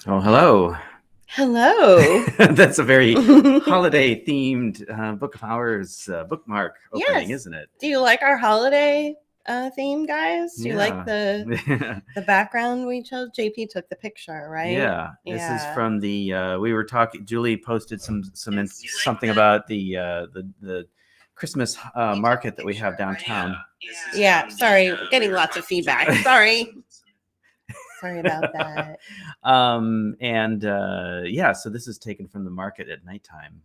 Oh, hello. Hello. That's a very holiday themed Book of Hours bookmark opening, Yes. isn't it? Do you like our holiday theme, guys? Do you like Yeah. the background we chose? JP took the picture, right? Yeah. This is Yeah. from the we were talking Julie posted something about the Christmas market that we have downtown. Yeah. Sorry, getting lots of feedback. Sorry. Sorry about that. Yeah, so this is taken from the market at nighttime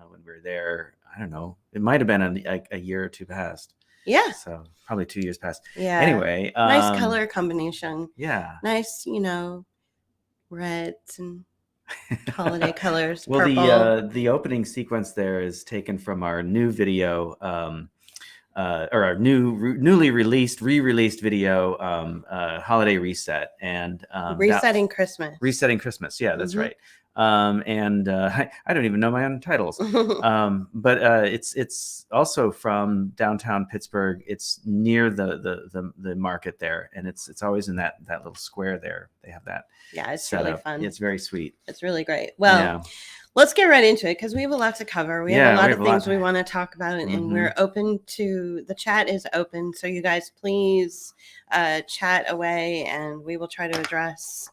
when we were there. I don't know. It might have been a year or two past. Yeah. So probably 2 years past. Yeah. Anyway, nice color combination. Yeah. Nice, reds and holiday colors. Well, purple. the opening sequence there is taken from our new video, or our newly re-released video, holiday reset, and Resetting Christmas. Resetting Christmas. Yeah, that's right. I don't even know my own titles. But it's also from downtown Pittsburgh. It's near the market there, and it's always in that little square there. They have that. Yeah, it's really fun. It's very sweet. It's really great. Well, let's get right into it because we have a lot to cover. We have a lot of things we want to talk about, and we're open to the chat is open. So you guys, please chat away, and we will try to address.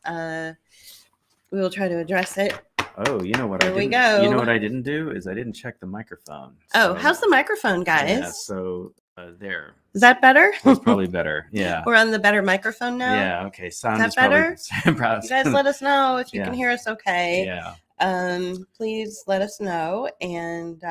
We will try to address it. Oh, you know what? There we go. You know what I didn't do is I didn't check the microphone. So, how's the microphone, guys? Yeah, so there. Is that better? That's probably better. Yeah. We're on the better microphone now. Yeah. Okay. Sound is that better? You guys, let us know if you can hear us. Okay. Yeah. Please let us know, and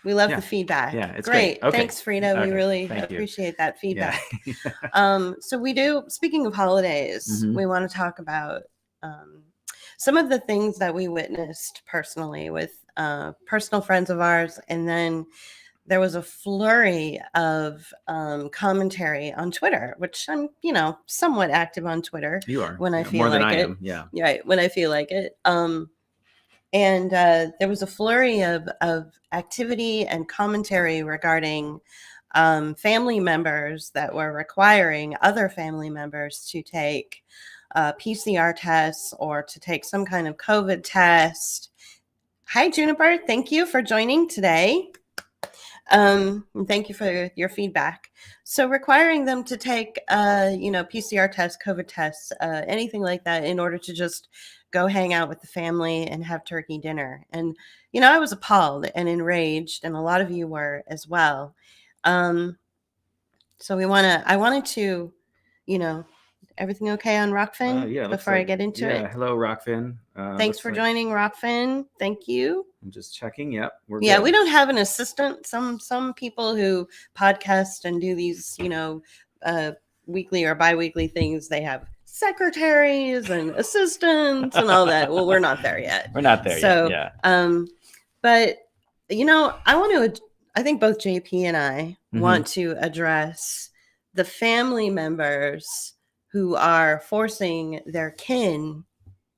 we love the feedback. Yeah, it's great. Okay. Thanks, Frida. We really appreciate that feedback. Yeah. So we do. Speaking of holidays, we want to talk about some of the things that we witnessed personally with personal friends of ours, and then there was a flurry of commentary on Twitter, which I'm, somewhat active on Twitter. You are when I feel more like than I it. am. Yeah. Right. When I feel like it. And there was a flurry of activity and commentary regarding family members that were requiring other family members to take PCR tests or to take some kind of COVID test. Hi, Juniper. Thank you for joining today. Thank you for your feedback. So requiring them to take, PCR tests, COVID tests, anything like that in order to just go hang out with the family and have turkey dinner. And, I was appalled and enraged, and a lot of you were as well. So I wanted to, everything okay on Rokfin before I get into it? Yeah. Hello, Rokfin. Thanks for joining, Rokfin. Thank you. I'm just checking. Yep. We don't have an assistant. Some people who podcast and do these, weekly or biweekly things, they have secretaries and assistants and all that. Well, we're not there yet. We're not there yet. Yeah. But I think both JP and I want to address the family members who are forcing their kin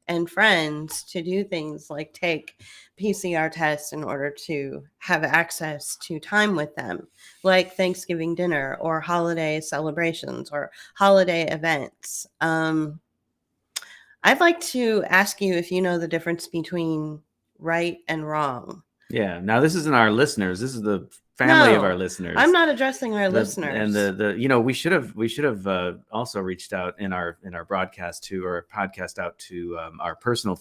and friends to do things like take PCR tests in order to have access to time with them, like Thanksgiving dinner or holiday celebrations or holiday events. I'd like to ask you if you know the difference between right and wrong. Yeah. Now, this isn't our listeners. This is the family of our listeners. I'm not addressing our listeners. And we should have also reached out in our broadcast to, or podcast out to our personal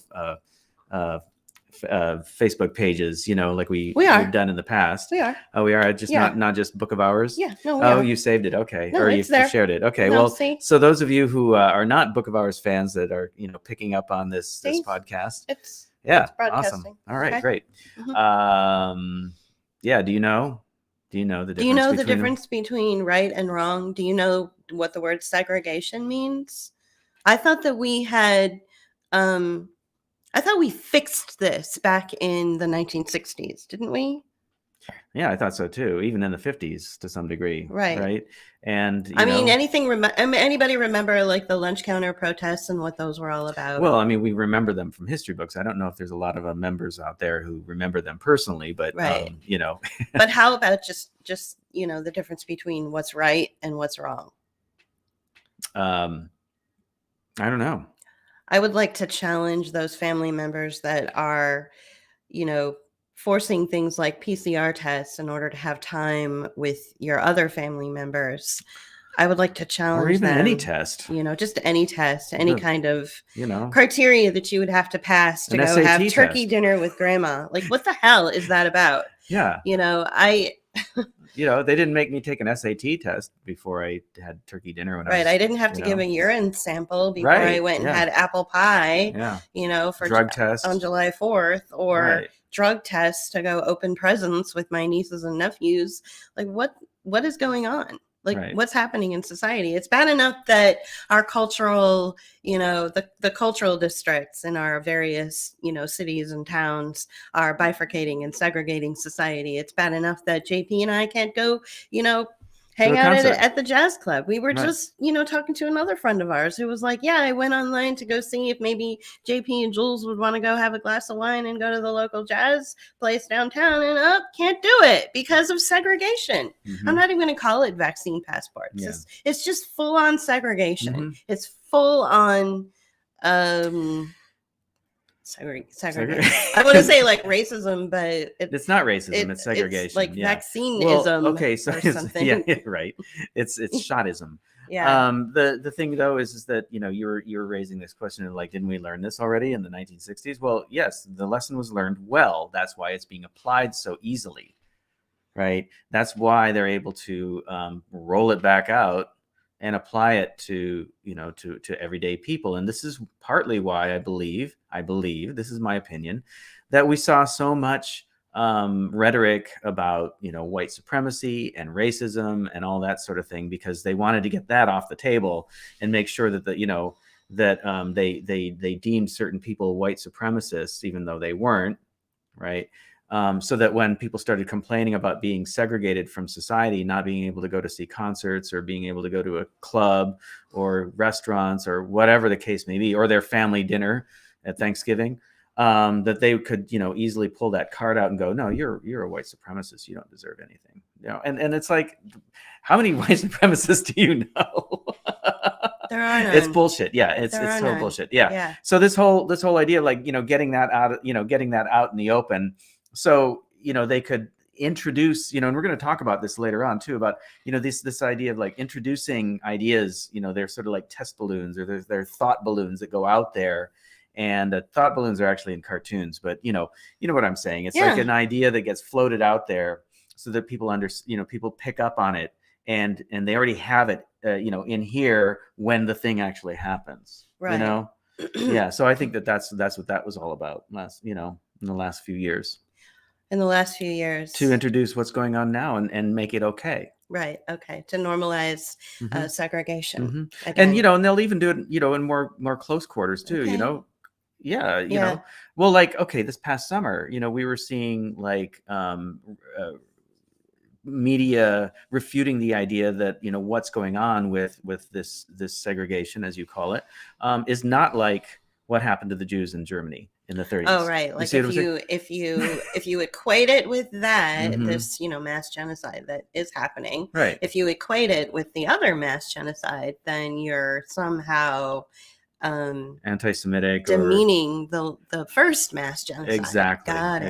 Facebook pages, like we've done in the past. We are. Oh, we are. Just not just Book of Hours. Yeah. No. We are. You saved it. Okay. No, or you there. shared it. Okay. No, well, see? So those of you who are not Book of Hours fans that are picking up on this podcast. It's awesome. All right. Okay. Great. Yeah. Do you know the difference? Do you know the difference between right and wrong? Do you know what the word segregation means? I thought that we had, I thought we fixed this back in the 1960s, didn't we? Yeah, I thought so too. Even in the 50s to some degree. Right. And anybody remember like the lunch counter protests and what those were all about? Well, we remember them from history books. I don't know if there's a lot of members out there who remember them personally, but But how about just the difference between what's right and what's wrong? I don't know. I would like to challenge those family members that are, you know, forcing things like PCR tests in order to have time with your other family members. I would like to Or challenge even any them, test. just any test, any The- kind of You know, criteria that you would have to pass to an go have SAT turkey test. dinner with grandma. Like, what the hell is that about? Yeah. They didn't make me take an SAT test before I had turkey dinner when Right. I didn't have to give know. a urine sample before I Right, went and yeah. had apple pie, Yeah. for Drug test. on July 4th, or Right. drug tests to go open presents with my nieces and nephews. Like, what is going on? Like, Right. what's happening in society? It's bad enough that our cultural, the cultural districts in our various, cities and towns are bifurcating and segregating society. It's bad enough that JP and I can't go, hang a out concert. at the jazz club. We were Right. just, talking to another friend of ours who was like, yeah, I went online to go see if maybe JP and Jules would want to go have a glass of wine and go to the local jazz place downtown, and can't do it because of segregation. Mhm. I'm not even going to call it vaccine passports. Yeah. It's just full on segregation. Mhm. It's full on segregation. I want to say like racism, but it's not racism. It's segregation. It's like yeah. vaccineism. Well, okay, so or something. yeah, right. It's shotism. Yeah. The thing though is that you were raising this question of like, didn't we learn this already in the 1960s? Well, yes, the lesson was learned well. That's why it's being applied so easily, right? That's why they're able to roll it back out and apply it to to everyday people. And this is partly why I believe this is my opinion, that we saw so much rhetoric about white supremacy and racism and all that sort of thing, because they wanted to get that off the table and make sure that they deemed certain people white supremacists even though they weren't, right? So that when people started complaining about being segregated from society, not being able to go to see concerts or being able to go to a club or restaurants or whatever the case may be, or their family dinner at Thanksgiving, that they could easily pull that card out and go, no, you're a white supremacist, you don't deserve anything. And it's like, how many white supremacists do you know? There are none. It's bullshit. Yeah, it's total bullshit. Yeah. So this whole idea of like getting that out in the open, so they could introduce and we're going to talk about this later on too, about this idea of like introducing ideas. They're sort of like test balloons, or they're thought balloons that go out there. And thought balloons are actually in cartoons, but you know what I'm saying. It's like an idea that gets floated out there so that people people pick up on it, and they already have it in here when the thing actually happens. Right. Yeah. So I think that's what that was all about in the last few years. In the last few years, to introduce what's going on now and make it okay. Right. Okay. To normalize segregation. Mm-hmm. And and they'll even do it in more close quarters too. Okay. Yeah. Well, like, okay, this past summer, we were seeing like media refuting the idea that what's going on with this segregation, as you call it, is not like what happened to the Jews in Germany in the 30s. Oh, right. Like if you equate it with that, this mass genocide that is happening, right? If you equate it with the other mass genocide, then you're somehow anti-Semitic, demeaning the first mass genocide. Exactly. Got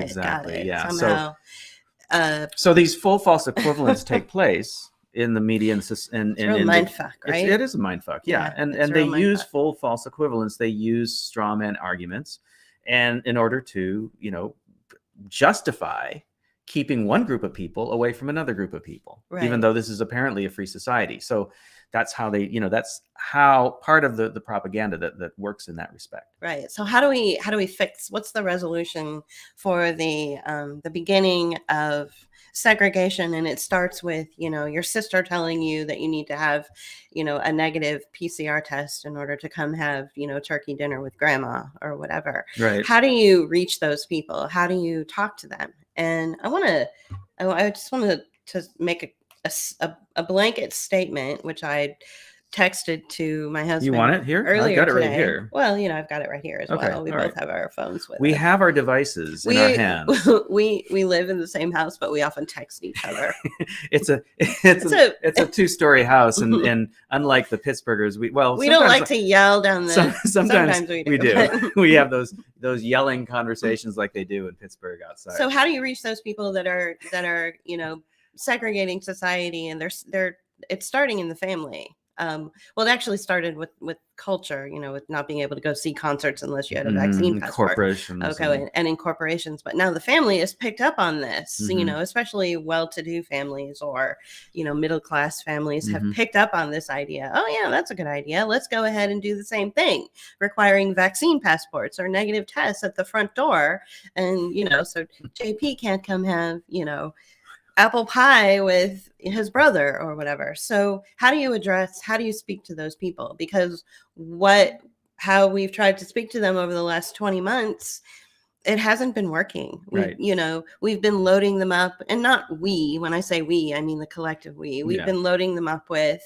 it. Yeah. Somehow. So these full false equivalents take place in the media and it's a real mindfuck, right? It is a mindfuck, yeah. And they use full false equivalents. They use straw man arguments, and in order to justify keeping one group of people away from another group of people, even though this is apparently a free society. So that's how they, that's how part of the propaganda that works in that respect. Right. So how do we fix, what's the resolution for the beginning of segregation? And it starts with, your sister telling you that you need to have, a negative PCR test in order to come have, turkey dinner with grandma or whatever. Right. How do you reach those people? How do you talk to them? And I just want to make a blanket statement, which I texted to my husband. You want it here? Earlier I got it today. right here. Well, I've got it right here as Okay, well. We all both right. have our phones with We us. have our devices in our hands. we live in the same house, but we often text each other. It's a 2-story house, and unlike the Pittsburghers, we don't like to yell down the. Sometimes we do. But... We have those yelling conversations like they do in Pittsburgh outside. So how do you reach those people that are segregating society, and it's starting in the family? Well, it actually started with culture, with not being able to go see concerts unless you had a vaccine passport. Corporations. Okay, and in corporations. But now the family has picked up on this, especially well-to-do families or, middle-class families have picked up on this idea. Oh, yeah, that's a good idea. Let's go ahead and do the same thing, requiring vaccine passports or negative tests at the front door. And, so JP can't come have, apple pie with his brother or whatever. So how do you speak to those people? Because how we've tried to speak to them over the last 20 months, it hasn't been working. Right. We've been loading them up, and not we, when I say we, I mean the collective we. We've been loading them up with,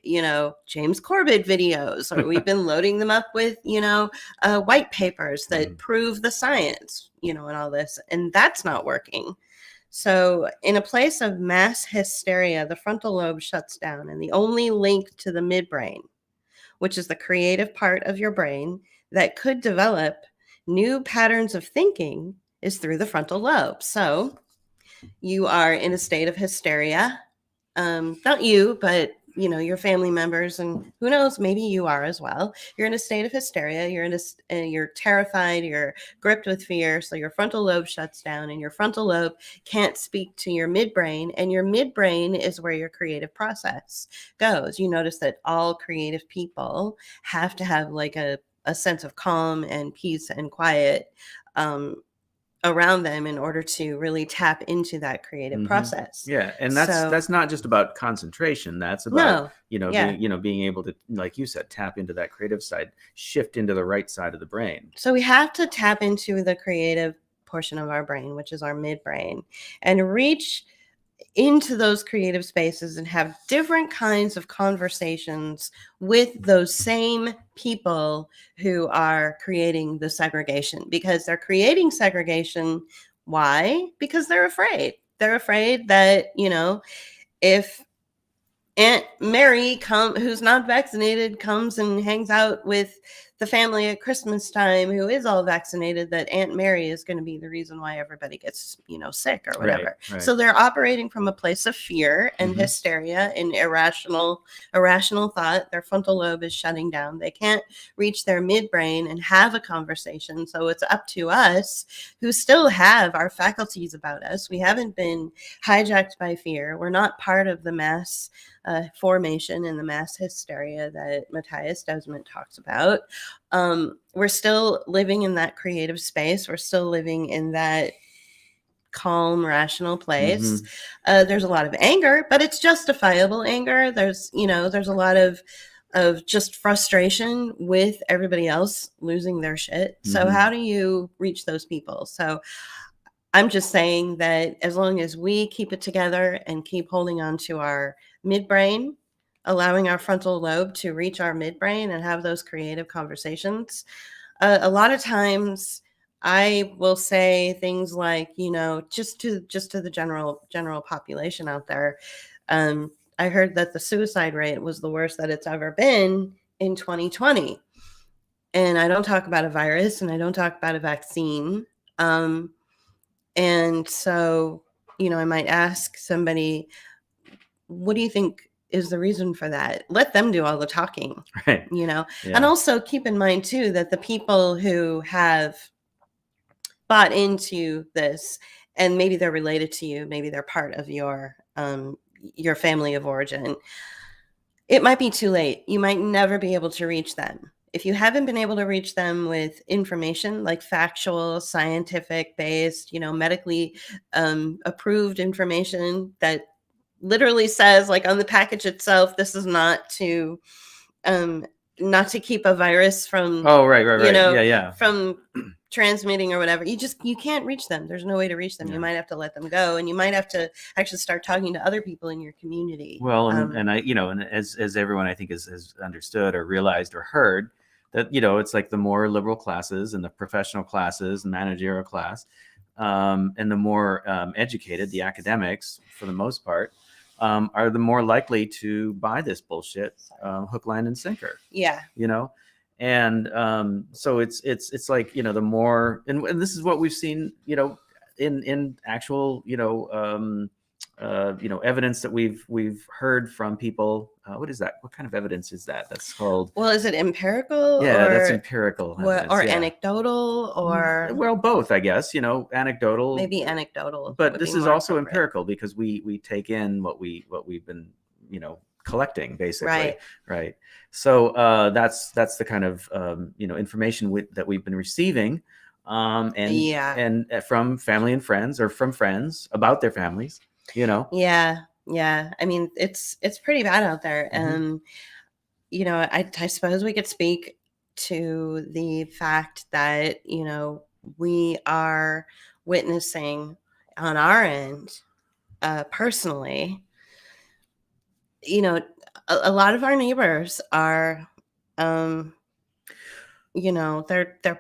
James Corbett videos, or we've been loading them up with, white papers that prove the science, and all this, and that's not working. So in a place of mass hysteria, the frontal lobe shuts down, and the only link to the midbrain, which is the creative part of your brain that could develop new patterns of thinking, is through the frontal lobe. So you are in a state of hysteria. Not you, but your family members, and who knows, maybe you are as well. You're in a state of hysteria. You're terrified. You're gripped with fear. So your frontal lobe shuts down, and your frontal lobe can't speak to your midbrain. And your midbrain is where your creative process goes. You notice that all creative people have to have like a sense of calm and peace and quiet around them in order to really tap into that creative process. Yeah, and that's not just about concentration. That's about being able to, like you said, tap into that creative side, shift into the right side of the brain. So we have to tap into the creative portion of our brain, which is our midbrain, and reach into those creative spaces and have different kinds of conversations with those same people who are creating the segregation, because they're creating segregation. Why? Because they're afraid. They're afraid that, if Aunt Mary who's not vaccinated comes and hangs out with the family at Christmas time who is all vaccinated, that Aunt Mary is going to be the reason why everybody gets, sick or whatever. Right. So they're operating from a place of fear and hysteria and irrational thought. Their frontal lobe is shutting down. They can't reach their midbrain and have a conversation. So it's up to us, who still have our faculties about us. We haven't been hijacked by fear. We're not part of the mass formation and the mass hysteria that Matthias Desmond talks about. We're still living in that creative space. We're still living in that calm, rational place. There's a lot of anger, but it's justifiable anger. There's a lot of just frustration with everybody else losing their shit. So how do you reach those people? So I'm just saying that as long as we keep it together and keep holding on to our midbrain, allowing our frontal lobe to reach our midbrain and have those creative conversations. A lot of times I will say things like, just to the general population out there. I heard that the suicide rate was the worst that it's ever been in 2020. And I don't talk about a virus, and I don't talk about a vaccine. And so, I might ask somebody, what do you think is the reason for that? Let them do all the talking, right? Yeah. And also keep in mind too, that the people who have bought into this, and maybe they're related to you, maybe they're part of your family of origin, it might be too late. You might never be able to reach them. If you haven't been able to reach them with information like factual, scientific based, medically approved information that literally says, like on the package itself, this is not to keep a virus from, right. from transmitting or whatever, you can't reach them. There's no way to reach them. Yeah. You might have to let them go, and you might have to actually start talking to other people in your community. Well, and I, and as everyone I think has understood or realized or heard, that it's like the more liberal classes and the professional classes and managerial class, and the more educated, the academics for the most part, are the more likely to buy this bullshit, hook, line, and sinker. Yeah. And so it's like, the more, and this is what we've seen, in actual, evidence that we've heard from people. What is that? What kind of evidence is that? That's called. Well, is it empirical? Yeah, or, that's empirical evidence, or anecdotal, or well, both, I guess. Anecdotal. Maybe anecdotal. But this is also empirical because we take in what we've been collecting, basically. Right. So that's the kind of information that we've been receiving, and from family and friends, or from friends about their families. Yeah. I mean, it's pretty bad out there, and I suppose we could speak to the fact that we are witnessing on our end, personally. A lot of our neighbors are, they're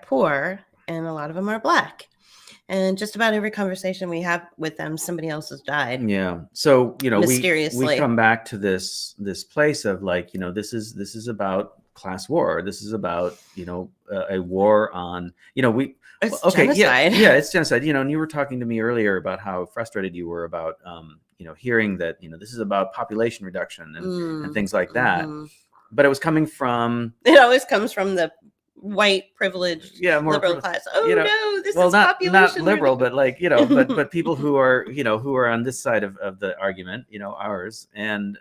poor, and a lot of them are Black. And just about every conversation we have with them, somebody else has died. Yeah. So, mysteriously, we come back to this place of like, this is about class war. This is about, a war on, it's genocide. Yeah, it's genocide. And you were talking to me earlier about how frustrated you were about, hearing that, this is about population reduction and things like that. But it was coming from. It always comes from the white privileged liberal class. No, this is population. Not liberal, but like, but people who are, who are on this side of the argument, ours, and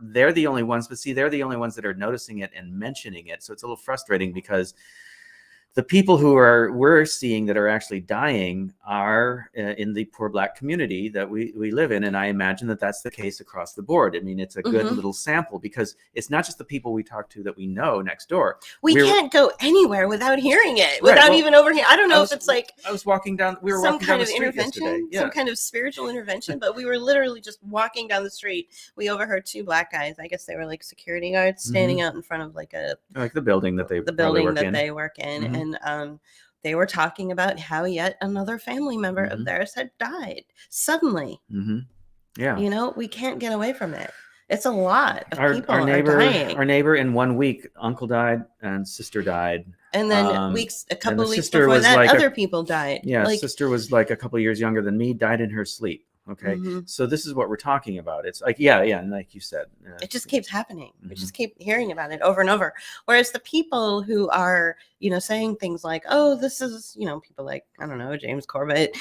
they're the only ones, but see, they're the only ones that are noticing it and mentioning it. So it's a little frustrating because the people who we're seeing that are actually dying are in the poor Black community that we live in. And I imagine that that's the case across the board. I mean, it's a good little sample because it's not just the people we talk to that we know next door. We can't go anywhere without hearing it, without even overhearing. I don't know if it's like I was walking down. We were walking down the street yesterday. Yeah. Some kind of spiritual intervention, but we were literally just walking down the street. We overheard two Black guys. I guess they were like security guards standing out in front of like the building that they they work in. And they were talking about how yet another family member of theirs had died suddenly. Yeah. We can't get away from it. It's a lot of people are dying. Our neighbor in 1 week, uncle died and sister died. And then a couple of weeks before that, other people died. Yeah, sister was like a couple of years younger than me, died in her sleep. Okay. So this is what we're talking about. It's like, and like you said, it just keeps happening. We just keep hearing about it over and over. Whereas the people who are, saying things like, oh, this is, people like, I don't know, James Corbett,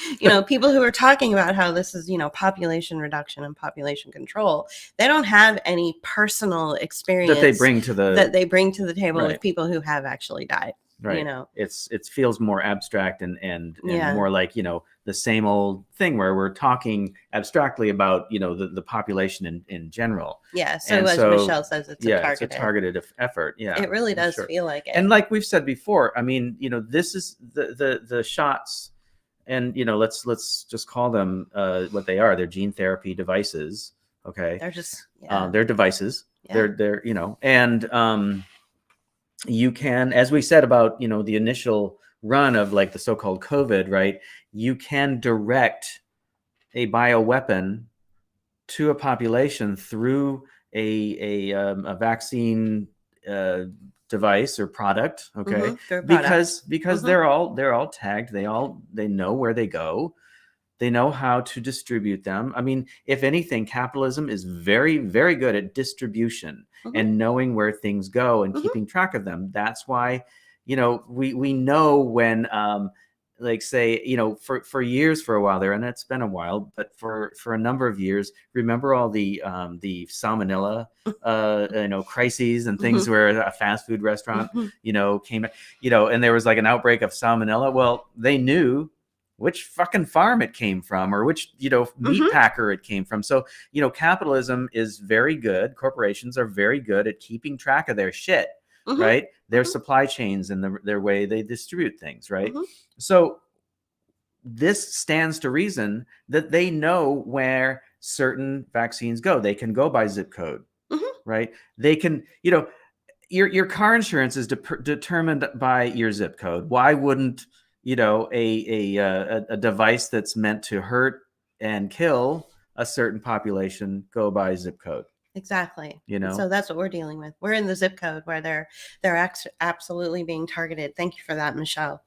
people who are talking about how this is, population reduction and population control. They don't have any personal experience that they bring to the table with people who have actually died. Right. It feels more abstract and more like, the same old thing where we're talking abstractly about, the population in general. Yeah. So as Michelle says, it's it's a targeted effort. Yeah. It really does feel like it. And like we've said before, I mean, this is the shots, and, let's just call them what they are. They're gene therapy devices. Okay. They're just, they're devices. Yeah. They're, and, you can, as we said about, the initial run of like the so-called COVID, right? You can direct a bioweapon to a population through a vaccine device or product, okay? Because they're all tagged. They know where they go. They know how to distribute them. I mean, if anything, capitalism is very, very good at distribution and knowing where things go and keeping track of them. That's why, we know when, like say, for years, for a while there, and it's been a while, but for a number of years, remember all the salmonella, crises and things where a fast food restaurant, came, and there was like an outbreak of salmonella. Well, they knew which fucking farm it came from or which, meat packer it came from. So, capitalism is very good. Corporations are very good at keeping track of their shit. right? Their supply chains and their way they distribute things, right? Mhm. So this stands to reason that they know where certain vaccines go. They can go by zip code, Mhm. right? They can, your car insurance is determined by your zip code. Why wouldn't a device that's meant to hurt and kill a certain population go by zip code? Exactly. You know? So that's what we're dealing with. We're in the zip code where they're absolutely being targeted. Thank you for that, Michelle.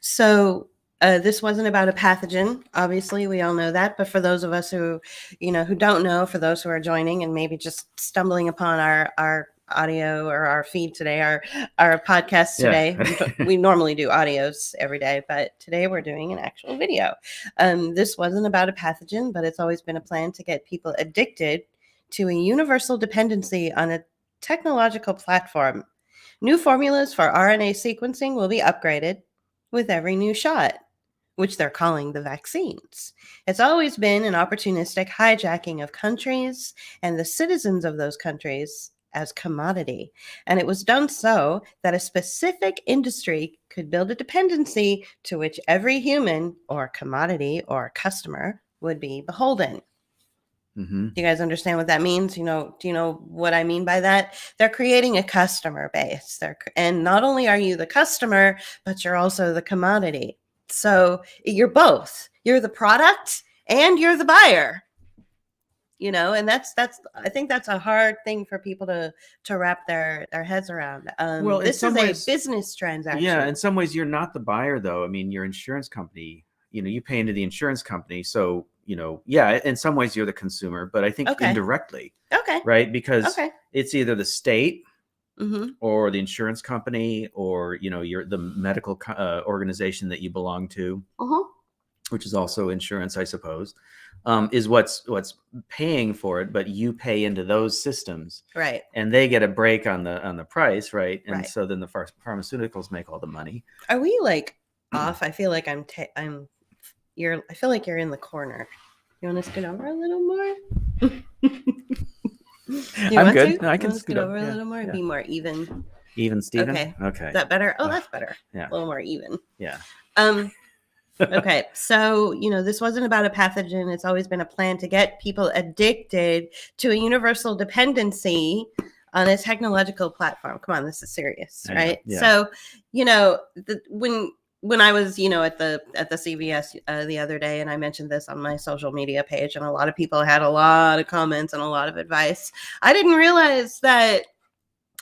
So this wasn't about a pathogen. Obviously, we all know that. But for those of us who don't know, for those who are joining and maybe just stumbling upon our audio or our feed today, our podcast today, we normally do audios every day, but today we're doing an actual video. This wasn't about a pathogen, but it's always been a plan to get people addicted to a universal dependency on a technological platform. New formulas for RNA sequencing will be upgraded with every new shot, which they're calling the vaccines. It's always been an opportunistic hijacking of countries and the citizens of those countries as commodity. And it was done so that a specific industry could build a dependency to which every human or commodity or customer would be beholden. Mm-hmm. Do you guys understand what that means? Do you know what I mean by that? They're creating a customer base. And not only are you the customer, but you're also the commodity. So you're both. You're the product and you're the buyer. And that's I think that's a hard thing for people to wrap their heads around. Well, this is a business transaction. Yeah, in some ways you're not the buyer though. I mean, your insurance company, you pay into the insurance company, so in some ways you're the consumer, but I think indirectly. Okay. Right? Because it's either the state or the insurance company or you're the medical organization that you belong to, which is also insurance, I suppose, is what's paying for it, but you pay into those systems, right? And they get a break on the price, right? And so then the pharmaceuticals make all the money. Are we like off? I feel like I feel like you're in the corner. You want to scoot over a little more? I'm good. No, I can scoot over a little more and be more even. Even, Steven? Okay. Is that better? Oh, that's better. Yeah. A little more even. Yeah. Okay. So, this wasn't about a pathogen. It's always been a plan to get people addicted to a universal dependency on a technological platform. Come on, this is serious, right? Yeah. So, when I was, at the CVS the other day, and I mentioned this on my social media page, and a lot of people had a lot of comments and a lot of advice. I didn't realize that.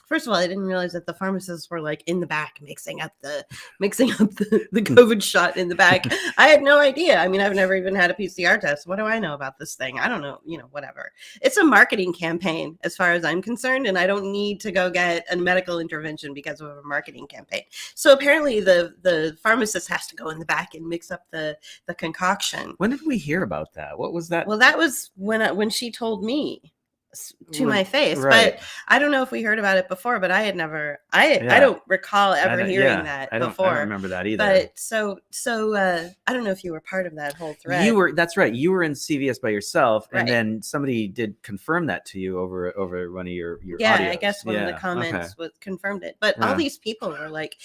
First of all, I didn't realize that the pharmacists were like in the back mixing up the COVID shot in the back. I had no idea. I mean, I've never even had a PCR test. What do I know about this thing? I don't know, whatever. It's a marketing campaign as far as I'm concerned, and I don't need to go get a medical intervention because of a marketing campaign. So apparently the pharmacist has to go in the back and mix up the concoction. When did we hear about that? What was that? Well, that was when she told me to my face, right. But I don't know if we heard about it before, but I had never, I don't recall ever hearing that before. I don't remember that either. But so I don't know if you were part of that whole thread. That's right. You were in CVS by yourself, and then somebody did confirm that to you over one of your audios. I guess one of the comments confirmed it. But all these people were like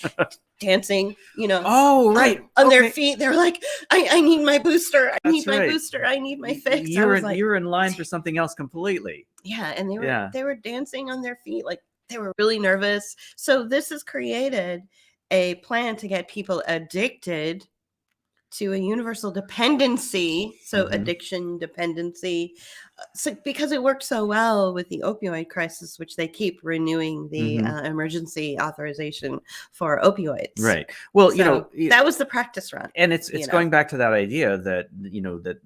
dancing, Oh, right. On their feet. They were like, I need my booster. I need my booster. I need my fix. You were in line for something else completely. Yeah. And they were dancing on their feet. Like they were really nervous. So this has created a plan to get people addicted to a universal dependency. So addiction, dependency, so because it worked so well with the opioid crisis, which they keep renewing the emergency authorization for opioids. Right. Well, that was the practice run. And it's going back to that idea that,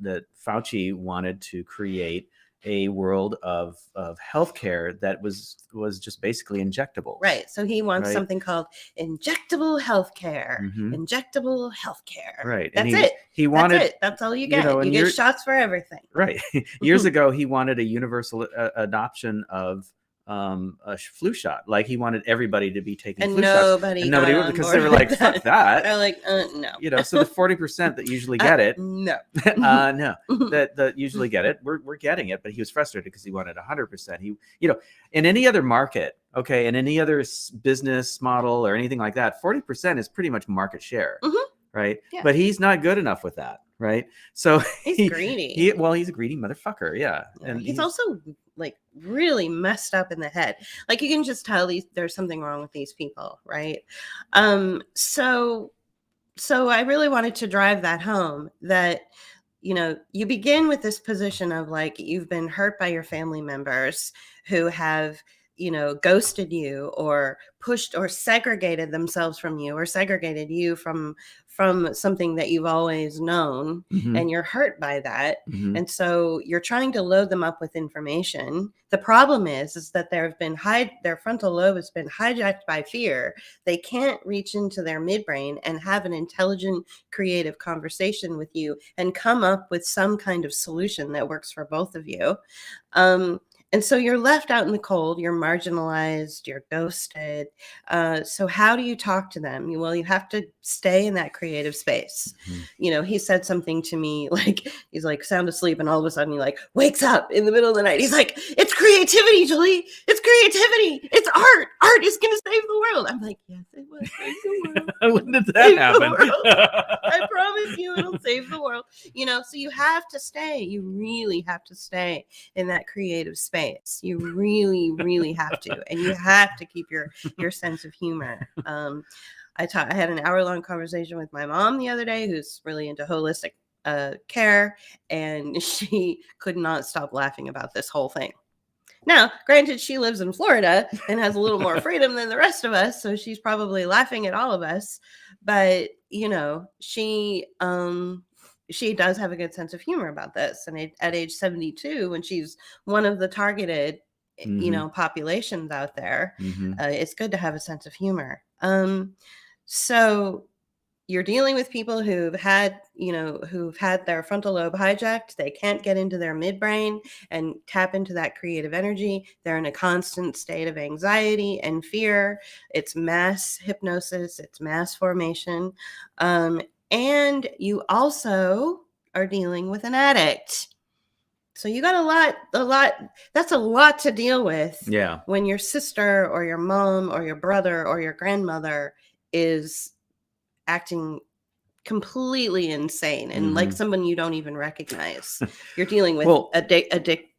that Fauci wanted to create a world of healthcare that was just basically injectable. Right. So he wants something called injectable healthcare. Injectable healthcare. Right. That's it. He wanted. That's it. That's all you get. You get shots for everything. Right. Years ago, he wanted a universal adoption of a flu shot. Like he wanted everybody to be taking flu shots. And nobody would, because they were like, fuck that. They're like, no. So the 40% that usually get it, no, that usually get it, we're getting it. But he was frustrated because he wanted 100%. In any other market, Okay, and any other business model or anything like that, 40% is pretty much market share, right? Yeah. But he's not good enough with that, right? So He's greedy. He's a greedy motherfucker, yeah. And he's also like really messed up in the head. Like you can just tell there's something wrong with these people, right? So I really wanted to drive that home, that you begin with this position of like you've been hurt by your family members who have ghosted you or pushed or segregated themselves from you or segregated you from something that you've always known, and you're hurt by that. And so you're trying to load them up with information. The problem is that their frontal lobe has been hijacked by fear. They can't reach into their midbrain and have an intelligent, creative conversation with you and come up with some kind of solution that works for both of you. And so you're left out in the cold, you're marginalized, you're ghosted. So how do you talk to them? Well, you have to stay in that creative space. He said something to me, like, he's like sound asleep, and all of a sudden he like wakes up in the middle of the night. He's like, it's creativity, Julie. It's creativity. It's art. Art is going to save the world. I'm like, yes, it will save the world. When did that happen? I promise you it'll save the world. So you have to stay. You really have to stay in that creative space. You really, really have to. And you have to keep your sense of humor. I had an hour-long conversation with my mom the other day, who's really into holistic care, and she could not stop laughing about this whole thing. Now, granted, she lives in Florida and has a little more freedom than the rest of us, so she's probably laughing at all of us. But she does have a good sense of humor about this. And at age 72, when she's one of the targeted, populations out there, it's good to have a sense of humor. So you're dealing with people who've had their frontal lobe hijacked. They can't get into their midbrain and tap into that creative energy. They're in a constant state of anxiety and fear. It's mass hypnosis. It's mass formation. And you also are dealing with an addict. So you got a lot, that's a lot to deal with. Yeah. When your sister or your mom or your brother or your grandmother is acting completely insane and like someone you don't even recognize. You're dealing with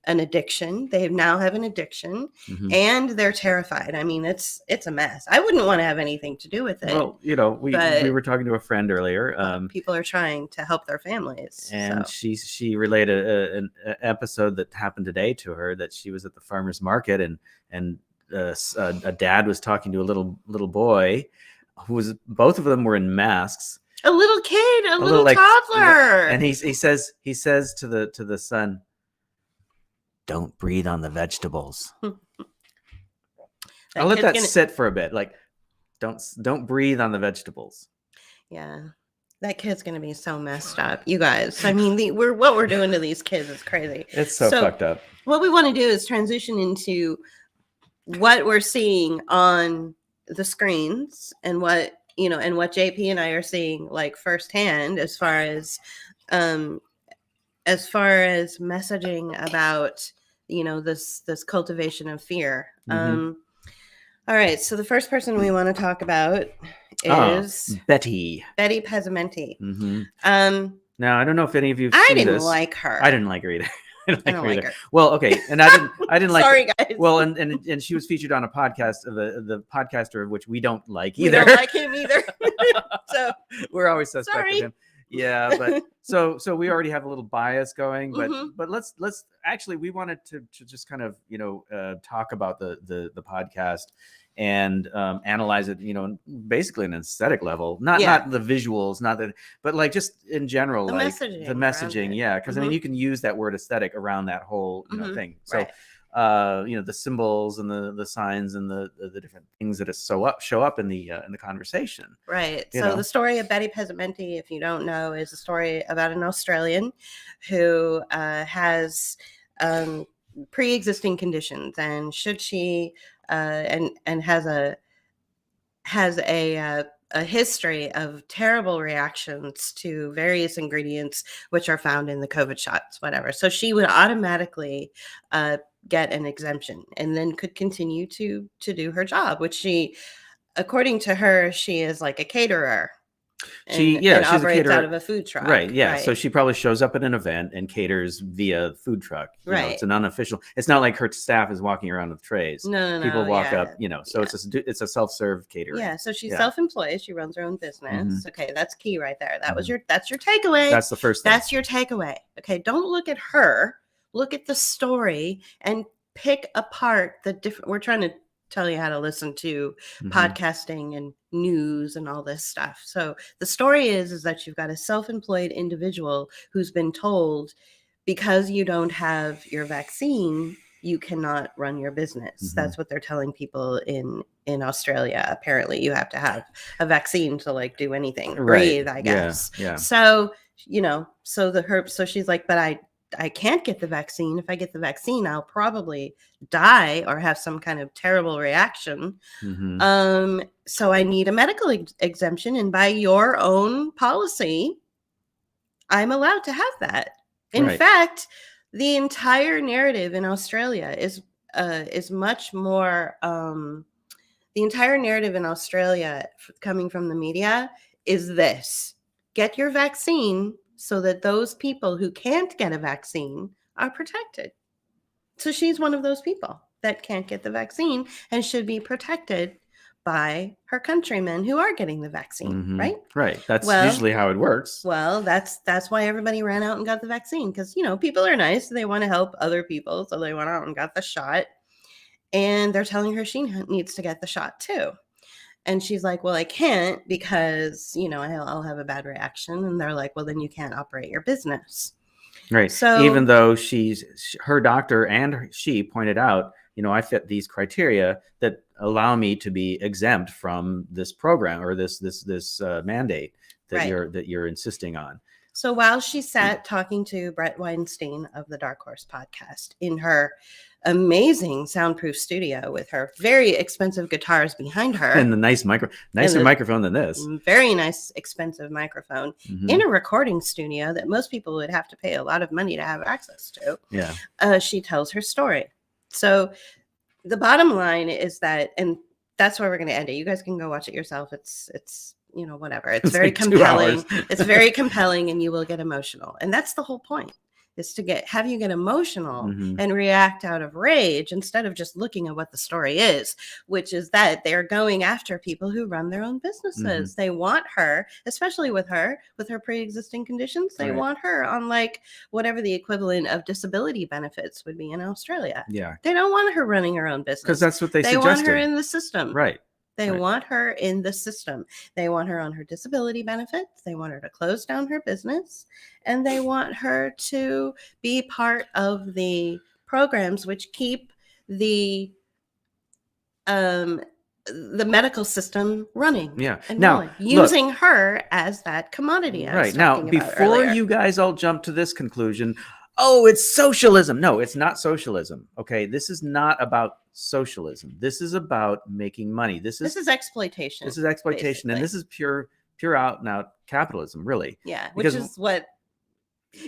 an addiction. They now have an addiction, and they're terrified. I mean, it's a mess. I wouldn't want to have anything to do with it. Well, we were talking to a friend earlier. People are trying to help their families, and she related an episode that happened today to her, that she was at the farmer's market, and a dad was talking to a little boy both of them were in masks. A little kid, a little toddler. And he says to the son, "Don't breathe on the vegetables." I'll let that sit for a bit. Like, don't breathe on the vegetables. Yeah. That kid's going to be so messed up. You guys, I mean, what we're doing to these kids is crazy. It's so fucked up. What we want to do is transition into what we're seeing on the screens and what JP and I are seeing like firsthand as far as messaging about this cultivation of fear. All right, so the first person we want to talk about is Betty Pesimenti. Now, I don't know if any of you I didn't like her. I didn't like her either. I don't like her. Well, okay, and I didn't like. Sorry, guys. Well, and she was featured on a podcast of the podcaster of which we don't like either. We don't like him either. So we're always suspect of him. Yeah, but so we already have a little bias going, but let's actually, we wanted to just kind of talk about the podcast and analyze it, basically on an aesthetic level, not the visuals, but like just in general, the like messaging the messaging, yeah, because I mean, you can use that word aesthetic around that whole thing. So right. The symbols and the signs and the different things that show up in the conversation. Right. So the story of Betty Pesimenti, if you don't know, is a story about an Australian who has pre-existing conditions, and should she and has a history of terrible reactions to various ingredients which are found in the COVID shots, whatever. So she would automatically get an exemption and then could continue to do her job, which she, according to her, she is like a caterer. And she's a operates caterer. out of a food truck. Right. Yeah. Right. So she probably shows up at an event and caters via food truck. You know, Right. it's an unofficial. It's not like her staff is walking around with trays. No. People walk yeah. up. You know, so it's a self-serve catering. Yeah. So she's self-employed. She runs her own business. Mhm. Okay, that's key right there. That's your takeaway. That's the first thing. That's your takeaway. Okay, don't look at her. Look at the story and pick apart the different. We're trying to tell you how to listen to podcasting and news and all this stuff. So the story is that you've got a self-employed individual who's been told, because you don't have your vaccine, you cannot run your business. That's what they're telling people in Australia. Apparently you have to have a vaccine to like do anything, breathe, I guess. Yeah. So, you know, so she's like, but I can't get the vaccine. If I get the vaccine, I'll probably die or have some kind of terrible reaction. So I need a medical exemption. And by your own policy, I'm allowed to have that. In fact, the entire narrative in Australia is much more. The entire narrative in Australia coming from the media is this: get your vaccine so that those people who can't get a vaccine are protected. So she's one of those people that can't get the vaccine and should be protected by her countrymen who are getting the vaccine, right? Right. That's usually how it works. Well, that's why everybody ran out and got the vaccine, because, you know, people are nice. They want to help other people. So they went out and got the shot. And they're telling her she needs to get the shot too. And she's like, well, I can't because, you know, I'll have a bad reaction. And they're like, well, then you can't operate your business. Right. So even though her doctor and she pointed out, you know, I fit these criteria that allow me to be exempt from this program or this mandate that you're insisting on. So while she sat talking to Brett Weinstein of the Dark Horse podcast in her amazing soundproof studio with her very expensive guitars behind her and the nicer microphone than this, very nice expensive microphone in a recording studio that most people would have to pay a lot of money to have access to. She tells her story. So the bottom line is that, and that's where we're going to end it. You guys can go watch it yourself. It's you know, whatever. It's very like compelling. It's very compelling, and you will get emotional. And that's the whole point, is to have you get emotional and react out of rage instead of just looking at what the story is, which is that they're going after people who run their own businesses. They want her, especially with her pre-existing conditions, they want her on like whatever the equivalent of disability benefits would be in Australia. Yeah. They don't want her running her own business. Because that's what they suggested. Want her in the system. Right. They want her in the system. They want her on her disability benefits. They want her to close down her business. And they want her to be part of the programs which keep the medical system running. Yeah. And now, using her as that commodity. Right. Now, before you guys all jump to this conclusion, oh, it's socialism. No, it's not socialism. Okay. This is not about socialism. This is about making money. This is exploitation. This is exploitation. Basically. And this is pure out and out capitalism, really. Yeah. Which is what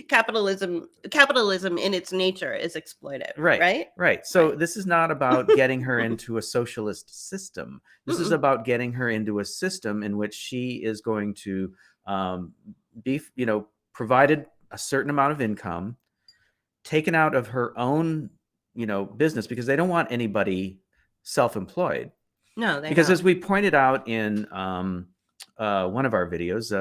capitalism in its nature is exploitive. Right. So this is not about getting her into a socialist system. This is about getting her into a system in which she is going to be, you know, provided a certain amount of income, taken out of her own, you know, business, because they don't want anybody self-employed. No, because as we pointed out in one of our videos,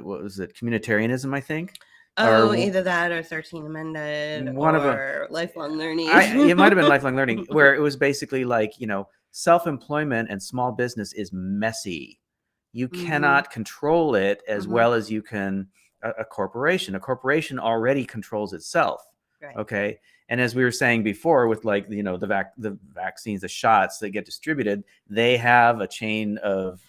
what was it, communitarianism, I think. Either that or 13 Amended or lifelong learning. It might have been lifelong learning, where it was basically like, you know, self-employment and small business is messy. You cannot control it as well as you can a corporation. A corporation already controls itself. Right. Okay. And as we were saying before, with like, you know, the vaccines, the shots that get distributed, they have a chain of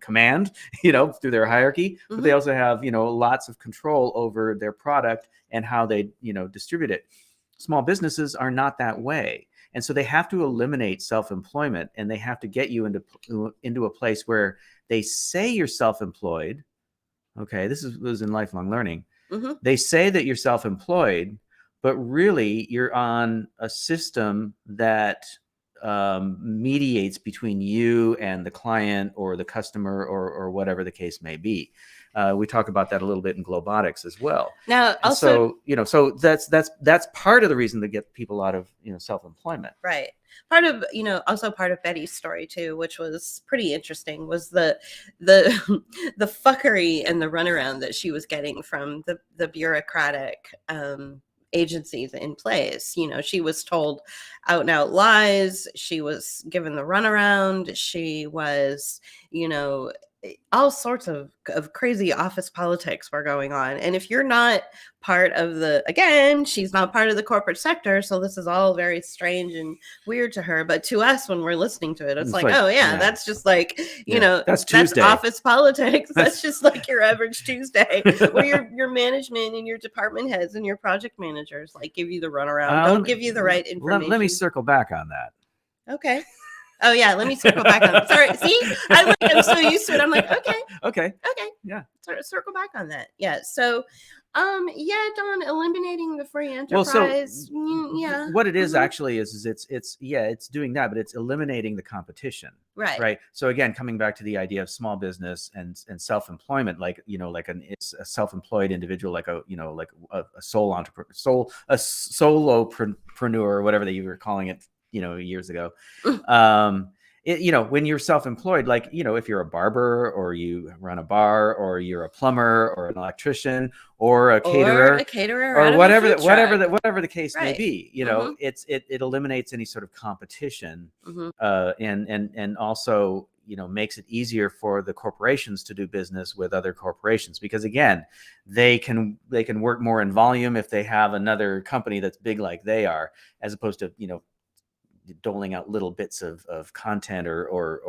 command, you know, through their hierarchy, but they also have, you know, lots of control over their product and how they, you know, distribute it. Small businesses are not that way. And so they have to eliminate self-employment, and they have to get you into a place where they say you're self-employed. Okay. This was in lifelong learning. They say that you're self-employed, but really you're on a system that mediates between you and the client or the customer or whatever the case may be. We talk about that a little bit in Globotics as well. Now, And also, so, so that's part of the reason to get people out of, self-employment. right. Part of, also part of Betty's story too, which was pretty interesting, was the the fuckery and the runaround that she was getting from the bureaucratic agencies in place. She was told out and out lies. She was given the runaround. She was, all sorts of crazy office politics were going on. And if you're not part of again, she's not part of the corporate sector, so this is all very strange and weird to her. But to us, when we're listening to it, it's like, oh yeah, that's just like, that's Tuesday. That's office politics. That's just like your average Tuesday, where your management and your department heads and your project managers like give you the runaround, don't give you the right information. Let me circle back on that. Okay. Oh yeah, let me circle back on that. Sorry, see, I'm so used to it. I'm like, okay, yeah. Circle back on that. Yeah. So, yeah, Don, eliminating the free enterprise. Well, so yeah. What it is actually is it's doing that, but it's eliminating the competition. Right. So again, coming back to the idea of small business and self-employment, like it's a self-employed individual, like a sole entrepreneur, a solopreneur, or whatever they were calling it, years ago. When you're self-employed, like, if you're a barber or you run a bar or you're a plumber or an electrician or a caterer or whatever the case may be, it eliminates any sort of competition, and also, makes it easier for the corporations to do business with other corporations, because again, they can work more in volume if they have another company that's big like they are, as opposed to, doling out little bits of content or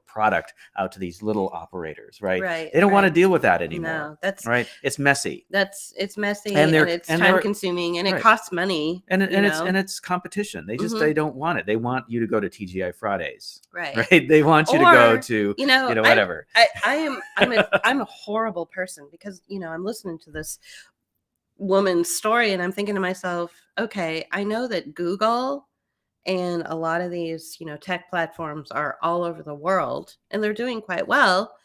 product out to these little operators, right? They don't want to deal with that anymore. No, that's right. It's messy. It's messy, and it's time consuming, and it costs money, and it's competition. They just they don't want it. They want you to go to TGI Fridays, right? They want you to go to whatever. I'm a horrible person, because I'm listening to this woman's story and I'm thinking to myself, okay, I know that Google and a lot of these, tech platforms are all over the world and they're doing quite well.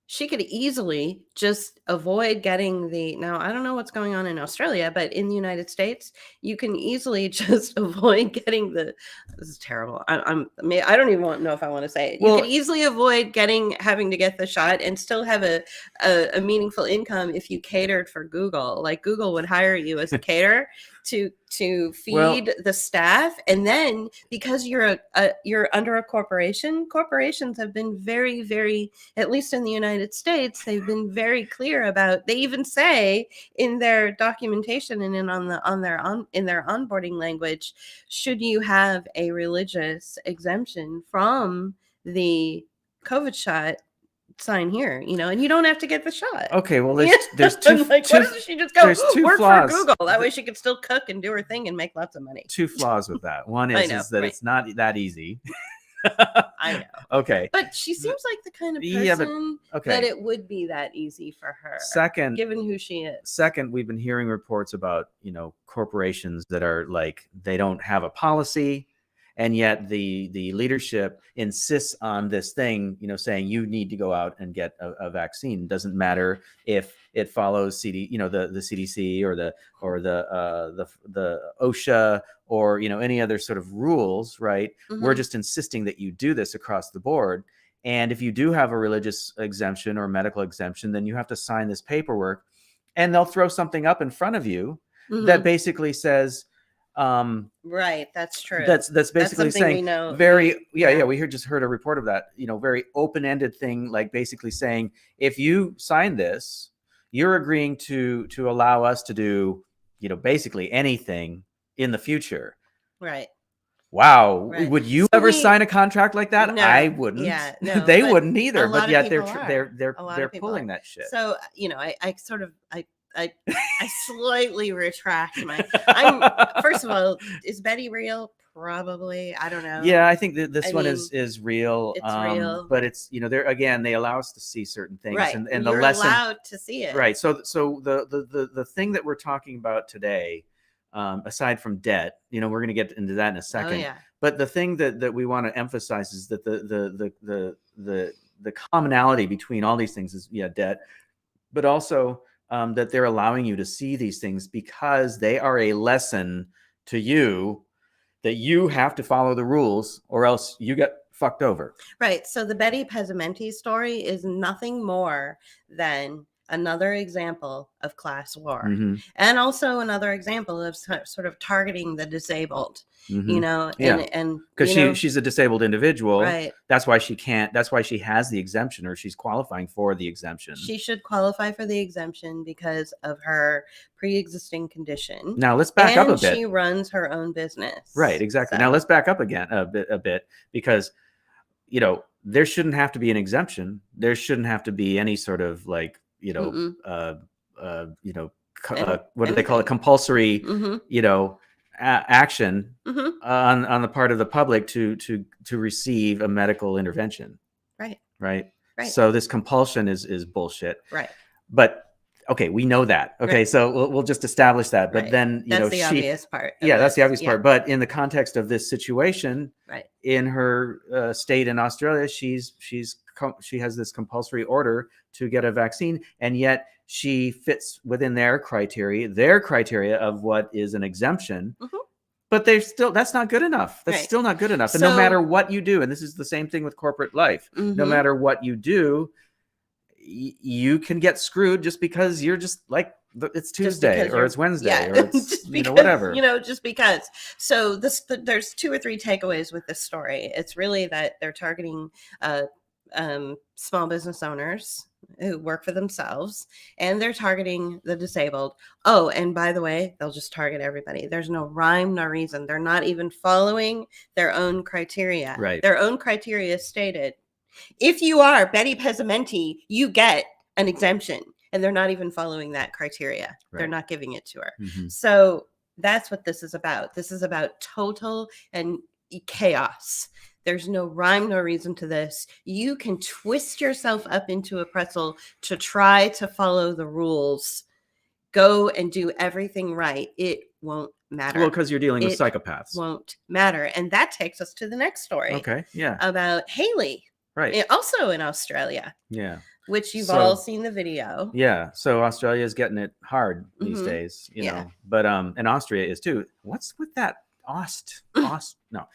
She could easily just avoid getting now I don't know what's going on in Australia, but in the United States, you can easily just avoid getting this is terrible. I don't even know if I want to say it. You can easily avoid having to get the shot and still have a meaningful income if you catered for Google. Like Google would hire you as a caterer to feed the staff, and then because you're under a corporation, corporations have been very, very, at least in the United States, they've been very clear about. They even say in their documentation and in their onboarding language, should you have a religious exemption from the COVID shot, sign here, and you don't have to get the shot. Okay, well, there's two. Why doesn't she just go work flaws. for Google? That way she can still cook and do her thing and make lots of money. Two flaws with that. One is that it's not that easy. I know. Okay. But she seems like the kind of person that it would be that easy for her. Second, given who she is. Second, we've been hearing reports about, corporations that are like, they don't have a policy, and yet the leadership insists on this thing, saying you need to go out and get a vaccine. Doesn't matter if it follows the CDC or the OSHA or any other sort of rules, right? Mm-hmm. We're just insisting that you do this across the board. And if you do have a religious exemption or medical exemption, then you have to sign this paperwork, and they'll throw something up in front of you that basically says, right, that's true. That's basically saying we know. We just heard a report of that, very open-ended thing, like basically saying, if you sign this, you're agreeing to allow us to do, basically anything in the future. Right. Wow. Right. Would you ever sign a contract like that? No. I wouldn't. Yeah, no, they wouldn't either. But yet they're pulling that shit. So, I slightly retract my. First of all, is Betty real? probably. I don't know. Yeah, I think that this I one mean, is real. it's real. But it's, they're, again, they allow us to see certain things, Right. and the You're lesson, allowed to see it. right. So the thing that we're talking about today, aside from debt, we're going to get into that in a second. Oh, yeah. But the thing that we want to emphasize is that the commonality between all these things is, debt, but also that they're allowing you to see these things because they are a lesson to you that you have to follow the rules or else you get fucked over. Right. So the Betty Pesimenti story is nothing more than another example of class war, and also another example of sort of targeting the disabled, and because she's a disabled individual, right? That's why she has the exemption, or she's qualifying for the exemption. She should qualify for the exemption because of her pre-existing condition. Now let's back up a bit. She runs her own business. Right, exactly. So. Now let's back up again a bit because there shouldn't have to be an exemption. There shouldn't have to be any sort of like what do they call it? Compulsory, action on the part of the public to receive a medical intervention. Right. So this compulsion is bullshit. Right. But okay, we know that. Okay, right. So we'll just establish that. But then that's the obvious part. That's the obvious part. But in the context of this situation, right, in her state in Australia, she has this compulsory order to get a vaccine, and yet she fits within their criteria of what is an exemption. But that's not good enough. That's still not good enough. And no matter what you do, and this is the same thing with corporate life, no matter what you do, you can get screwed just because you're just like, it's Tuesday or it's Wednesday or it's because, whatever. Just because. So there's 2 or 3 takeaways with this story. It's really that they're targeting small business owners who work for themselves, and they're targeting the disabled. Oh, and by the way, they'll just target everybody. There's no rhyme, no reason. They're not even following their own criteria. Right. Their own criteria stated, if you are Betty Pesimenti, you get an exemption. And they're not even following that criteria. Right. They're not giving it to her. So that's what this is about. This is about total and chaos. There's no rhyme, no reason to this. You can twist yourself up into a pretzel to try to follow the rules. Go and do everything right. It won't matter. Well, because you're dealing with psychopaths. Won't matter. And that takes us to the next story. Okay, yeah. About Haley. Right. Also in Australia. Yeah. Which you've all seen the video. Yeah. So Australia is getting it hard these days, you know. But and Austria is too. What's with that? No.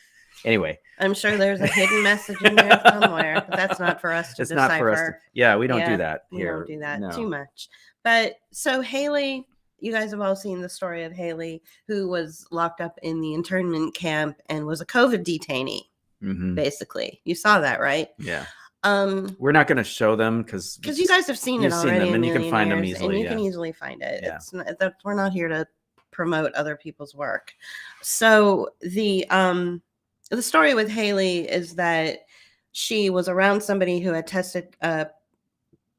Anyway. I'm sure there's a hidden message in there somewhere, but that's not for us to decipher. Not for us. We don't do that here. We don't do that too much. But so Haley, you guys have all seen the story of Haley, who was locked up in the internment camp and was a COVID detainee. Basically, you saw that, right? Yeah. We're not going to show them because you guys have seen it already, and you can find them easily. And you can easily find it. Yeah. It's not, we're not here to promote other people's work. So the story with Haley is that she was around somebody who had tested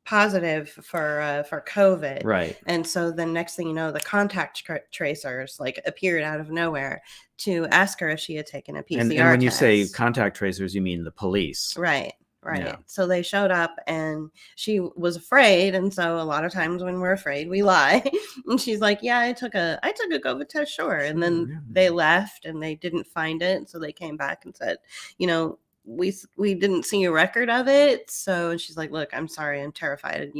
positive for COVID, right? And so the next thing you know, the contact tracers appeared out of nowhere to ask her if she had taken a PCR and when you say contact tracers, you mean the police, right? Yeah. So they showed up and she was afraid. And so a lot of times when we're afraid, we lie. And she's like, yeah, I took a COVID test, sure. And then they left and they didn't find it. So they came back and said, we didn't see a record of it. So she's like, look, I'm sorry. I'm terrified.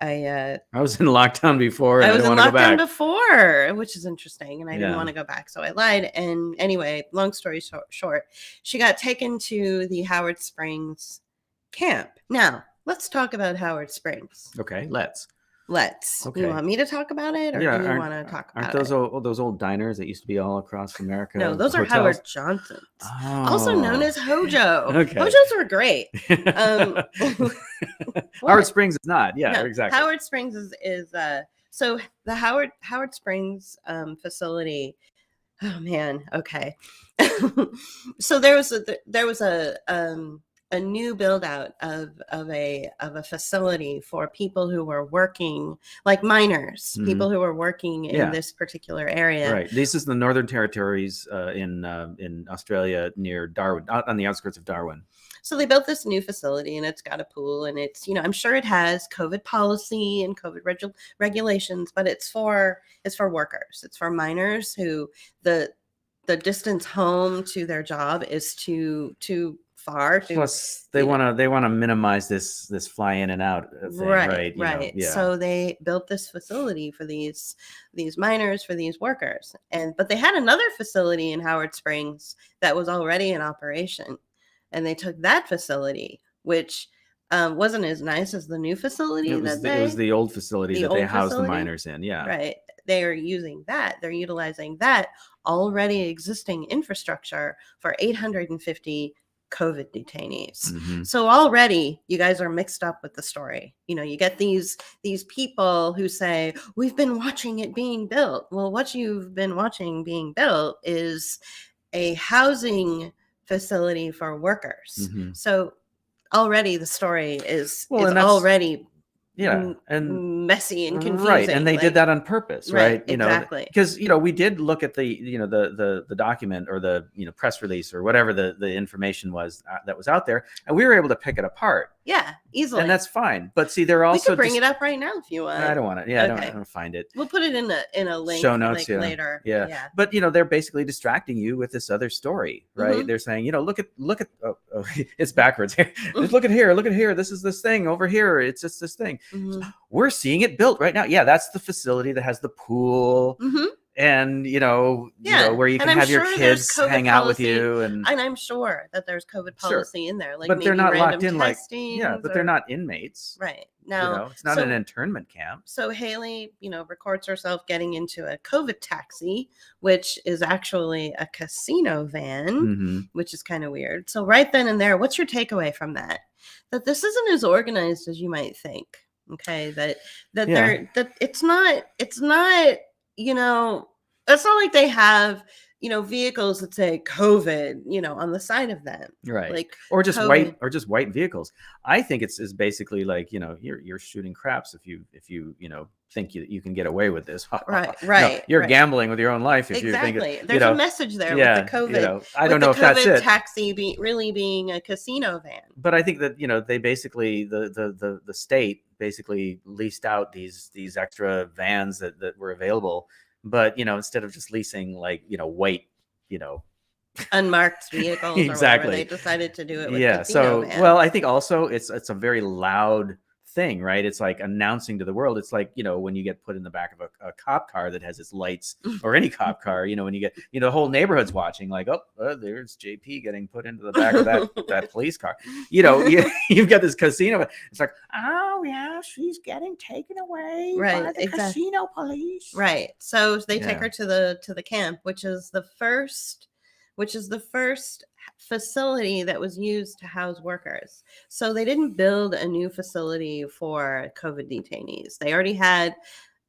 I was in lockdown before. And I was in lockdown before, which is interesting. And I didn't want to go back. So I lied. And anyway, long story short, she got taken to the Howard Springs camp. Now, let's talk about Howard Springs. Okay, let's. Okay. You want me to talk about it, or do you want to talk about it? Aren't those old diners that used to be all across America? No, those are Howard Johnson's, also known as Hojo. Okay. Hojos were great. Howard Springs is not. Yeah, no, exactly. Howard Springs is so the Howard Springs facility. Oh man. Okay. So there was a a new build out of a facility for people who were working, like miners, people who were working in this particular area. Right. This is the Northern Territories in Australia, near Darwin, on the outskirts of Darwin. So they built this new facility, and it's got a pool, and it's, you know, I'm sure it has COVID policy and COVID regulations, but it's for workers. It's for miners who the distance home to their job is too far. Plus, they want to minimize this fly in and out thing, right? Right. Yeah. So they built this facility for these miners, for these workers, but they had another facility in Howard Springs that was already in operation. And they took that facility, which wasn't as nice as the new facility. It was the old facility that they housed the miners in. Yeah. Right. They are using that. They're utilizing that already existing infrastructure for 850 COVID detainees. So already you guys are mixed up with the story. You know, you get these people who say, we've been watching it being built. Well, what you've been watching being built is a housing facility for workers. So already the story is already and messy and confusing. Right. And they did that on purpose, right? You exactly. know, because, you know, we did look at the document or the, press release or whatever the information was that was out there, and we were able to pick it apart. Yeah, easily. And that's fine. But see, they're also we could bring it up right now if you want. I don't want it. Yeah, okay. I don't find it. We'll put it in a link, show notes, later. Yeah. But they're basically distracting you with this other story, right? They're saying, look at it's backwards here. Look at here. This is this thing over here. It's just this thing. We're seeing it built right now. Yeah, that's the facility that has the pool. And where you can have your kids hang out with you, and I'm sure that there's COVID policy in there, but they're not locked in but they're not inmates, right? Now it's not an internment camp. So Haley, records herself getting into a COVID taxi, which is actually a casino van, which is kind of weird. So right then and there, what's your takeaway from that? That this isn't as organized as you might think. Okay, that it's not. It's not like they have, vehicles that say COVID, on the side of them. Right. Or just COVID. white vehicles. I think it's basically like, you're shooting craps if you think you can get away with this. Right. No, you're gambling with your own life if you think there's a message there with the COVID. I don't know if that's it. Taxi really being a casino van. But I think that, they basically the state basically leased out these extra vans that were available. But, instead of just leasing white, unmarked vehicles exactly, or whatever, they decided to do it with casino vans. Well, I think also it's a very loud thing, right? It's like announcing to the world. It's like, when you get put in the back of a cop car that has its lights, or any cop car, when you get, the whole neighborhood's watching, like, there's JP getting put into the back of that police car. You've got this casino. It's like, oh yeah, she's getting taken away by the casino police. Right. So they take her to the camp, which is the first facility that was used to house workers. So they didn't build a new facility for COVID detainees. They already had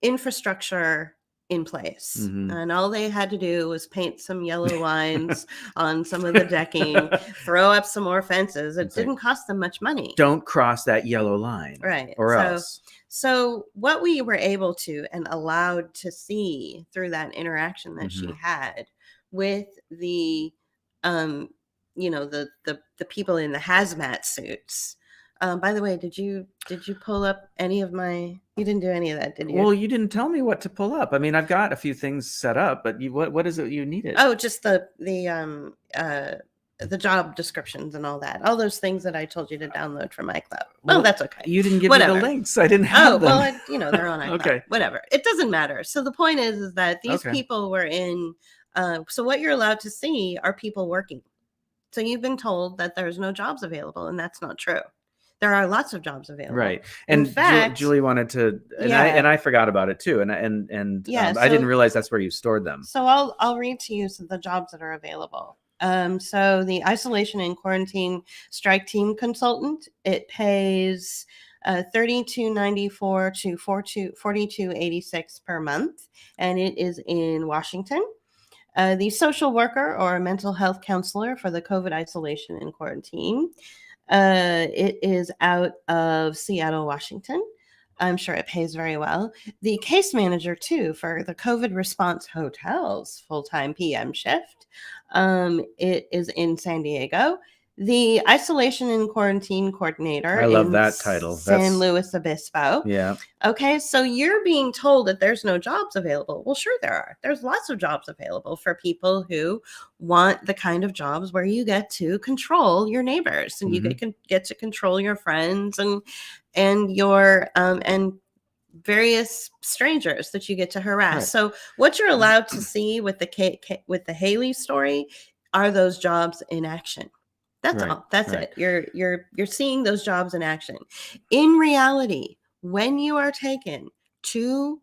infrastructure in place. And all they had to do was paint some yellow lines on some of the decking, throw up some more fences. It didn't cost them much money. Don't cross that yellow line. Right. Or else. So what we were able to and allowed to see through that interaction that she had with the the people in the hazmat suits. By the way, did you pull up any of my? You didn't do any of that, did you? Well, you didn't tell me what to pull up. I mean, I've got a few things set up, but what is it you needed? Oh, just the job descriptions and all that. All those things that I told you to download from iCloud. Well, that's okay. You didn't give me the links. I didn't have them. Well, they're on iCloud. Okay. Whatever. It doesn't matter. So the point is that these people were in. So what you're allowed to see are people working. So you've been told that there's no jobs available, and that's not true. There are lots of jobs available. Right. And in fact, Julie wanted to, and I forgot about it too. And I didn't realize that's where you stored them. So I'll read to you some of the jobs that are available. So the isolation and quarantine strike team consultant, it pays $32.94 to $42.86 per month, and it is in Washington. The social worker or mental health counselor for the COVID isolation and quarantine. It is out of Seattle, Washington. I'm sure it pays very well. The case manager, too, for the COVID response hotels full-time PM shift. It is in San Diego. The isolation and quarantine coordinator I love in that title. San Luis Obispo. Yeah. Okay, so you're being told that there's no jobs available. Well, sure there are. There's lots of jobs available for people who want the kind of jobs where you get to control your neighbors and you get to control your friends and your and various strangers that you get to harass. Right. So what you're allowed to see with the Haley story are those jobs in action. That's all. That's it. You're seeing those jobs in action. In reality, when you are taken to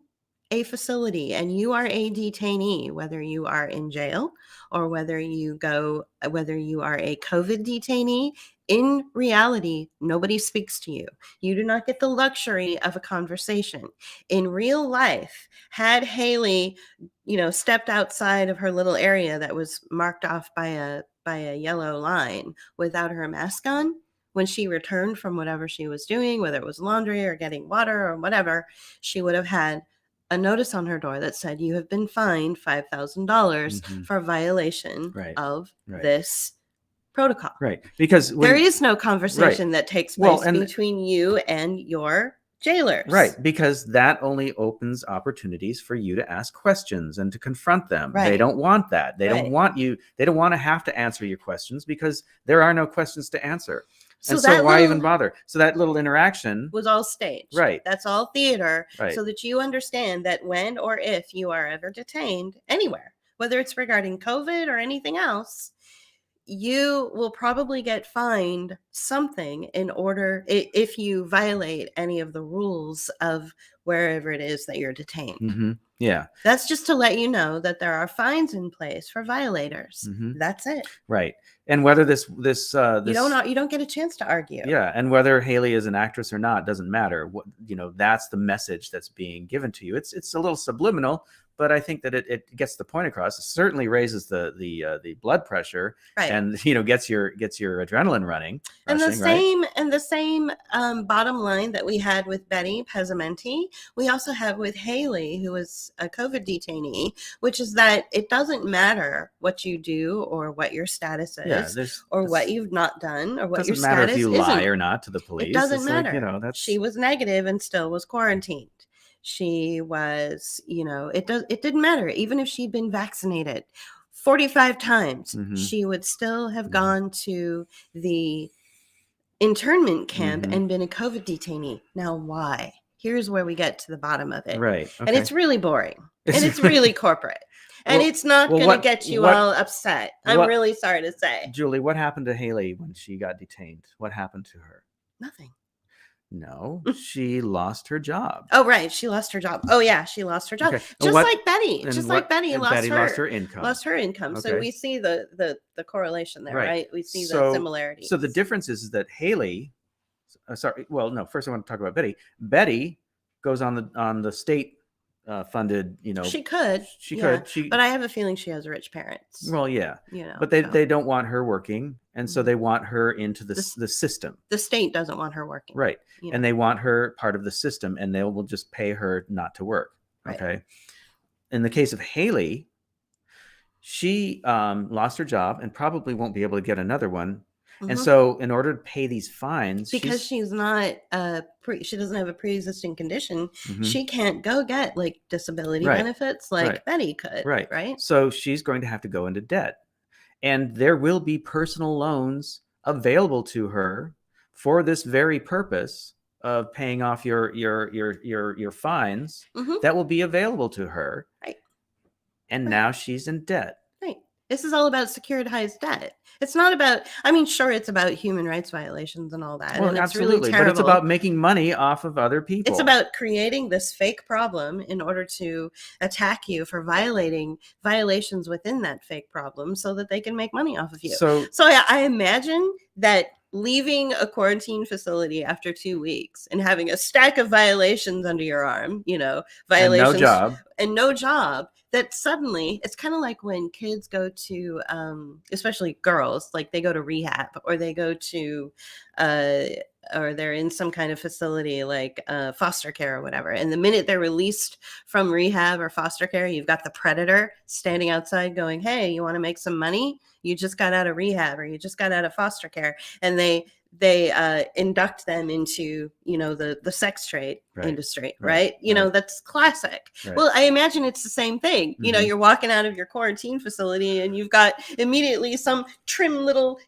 a facility and you are a detainee, whether you are in jail or whether you are a COVID detainee, in reality, nobody speaks to you. You do not get the luxury of a conversation. In real life, had Haley, stepped outside of her little area that was marked off by a yellow line without her mask on, when she returned from whatever she was doing, whether it was laundry or getting water or whatever, she would have had a notice on her door that said, you have been fined $5,000 for violation of this protocol. Right. Because there is no conversation that takes place between you and your jailers. Right. Because that only opens opportunities for you to ask questions and to confront them. Right. They don't want that. They don't want you. They don't want to have to answer your questions because there are no questions to answer. And so why even bother? So that little interaction was all staged. Right. That's all theater. Right. So that you understand that when or if you are ever detained anywhere, whether it's regarding COVID or anything else, you will probably get fined something in order if you violate any of the rules of wherever it is that you're detained. Yeah. That's just to let you know that there are fines in place for violators. That's it. Right. And whether this you don't get a chance to argue. Yeah, and whether Haley is an actress or not doesn't matter. What that's the message that's being given to you. It's a little subliminal, but I think that it gets the point across. It certainly raises the blood pressure, and gets your adrenaline running. And the same bottom line that we had with Betty Pesimenti, we also have with Haley, who was a COVID detainee, which is that it doesn't matter what you do or what your status is, or what you've not done, or what your status isn't. Doesn't matter if you lie or not to the police. It doesn't matter. She was negative and still was quarantined. She was, it didn't matter. Even if she'd been vaccinated 45 times, she would still have gone to the internment camp and been a COVID detainee. Now, why? Here's where we get to the bottom of it. Right. Okay. And it's really boring. And it's really corporate. And it's not going to get you all upset. I'm really sorry to say. Julie, what happened to Haley when she got detained? What happened to her? Nothing. No, she lost her job. Oh, right. She lost her job. Oh, yeah. She lost her job. Okay. Just like Betty. Betty lost her income. Lost her income. Okay. So we see the correlation there, right? We see the similarities. So the difference is that Haley, first I want to talk about Betty. Betty goes on the state funded, She could. But I have a feeling she has rich parents. Well, yeah. But they don't want her working. And so they want her into the system. The state doesn't want her working. Right. And they want her part of the system, and they will just pay her not to work. Right. Okay. In the case of Haley, she lost her job and probably won't be able to get another one. And so in order to pay these fines, because she's not she doesn't have a pre-existing condition, she can't go get like disability benefits like Betty could. Right. So she's going to have to go into debt. And there will be personal loans available to her for this very purpose of paying off your fines. That will be available to her. Right. And now she's in debt. Right. This is all about securitized debt. It's not about, sure, it's about human rights violations and all that. Well, and absolutely. It's really terrible. But it's about making money off of other people. It's about creating this fake problem in order to attack you for violations within that fake problem so that they can make money off of you. So I imagine that leaving a quarantine facility after 2 weeks and having a stack of violations under your arm, violations and no job, that suddenly it's kind of like when kids go to, especially girls, like they go to rehab or they go to, uh, or they're in some kind of facility like foster care or whatever. And the minute they're released from rehab or foster care, you've got the predator standing outside going, "Hey, you want to make some money? You just got out of rehab or you just got out of foster care." And they induct them into, the sex trade industry, right? That's classic. Right. Well, I imagine it's the same thing. You're walking out of your quarantine facility and you've got immediately some trim little,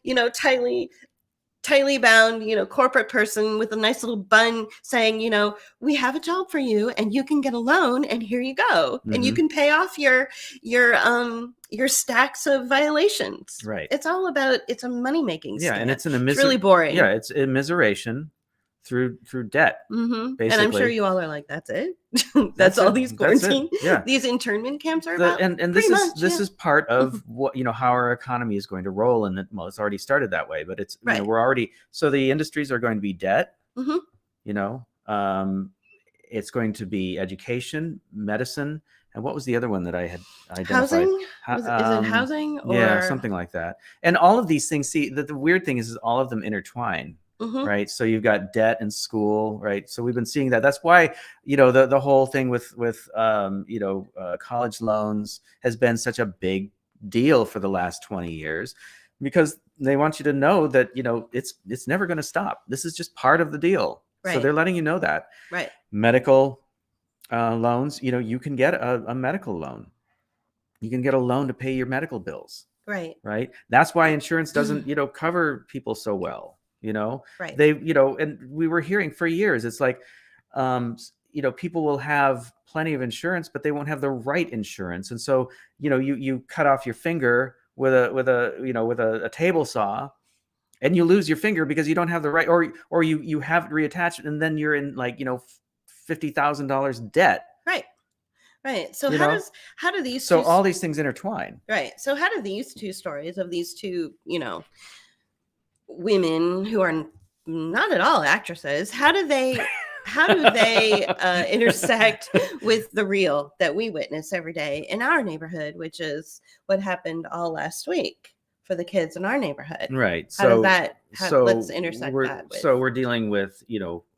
tightly bound, corporate person with a nice little bun saying, "We have a job for you and you can get a loan and here you go. And you can pay off your stacks of violations." Right. It's a money-making scam. And it's really boring. Yeah, it's immiseration through debt. Basically. And I'm sure you all are like, that's it. that's all these quarantine, these internment camps are about. And this is part of what, how our economy is going to roll. And it's already started that way, but it's, we're already, so the industries are going to be debt, it's going to be education, medicine. And what was the other one that I had identified? Housing? Is it housing? Or... Yeah, something like that. And all of these things, see, the weird thing is all of them intertwine. Right. So you've got debt and school. Right. So we've been seeing that. That's why, the whole thing with college loans has been such a big deal for the last 20 years, because they want you to know that, it's never going to stop. This is just part of the deal. Right. So they're letting you know that. Right. Medical loans, you can get a medical loan. You can get a loan to pay your medical bills. Right. Right. That's why insurance doesn't, cover people so well. Right. They, and we were hearing for years, it's like, people will have plenty of insurance, but they won't have the right insurance. And so, you cut off your finger with a table saw, and you lose your finger because you don't have the right, or you have it reattached, and then you're in like, $50,000 debt. Right. Right. So how do these so all these things intertwine. Right. So how do these two stories of these two, women who are not at all actresses, how do they intersect with the real that we witness every day in our neighborhood, which is what happened all last week for the kids in our neighborhood? Right. Let's intersect that with. So we're dealing with,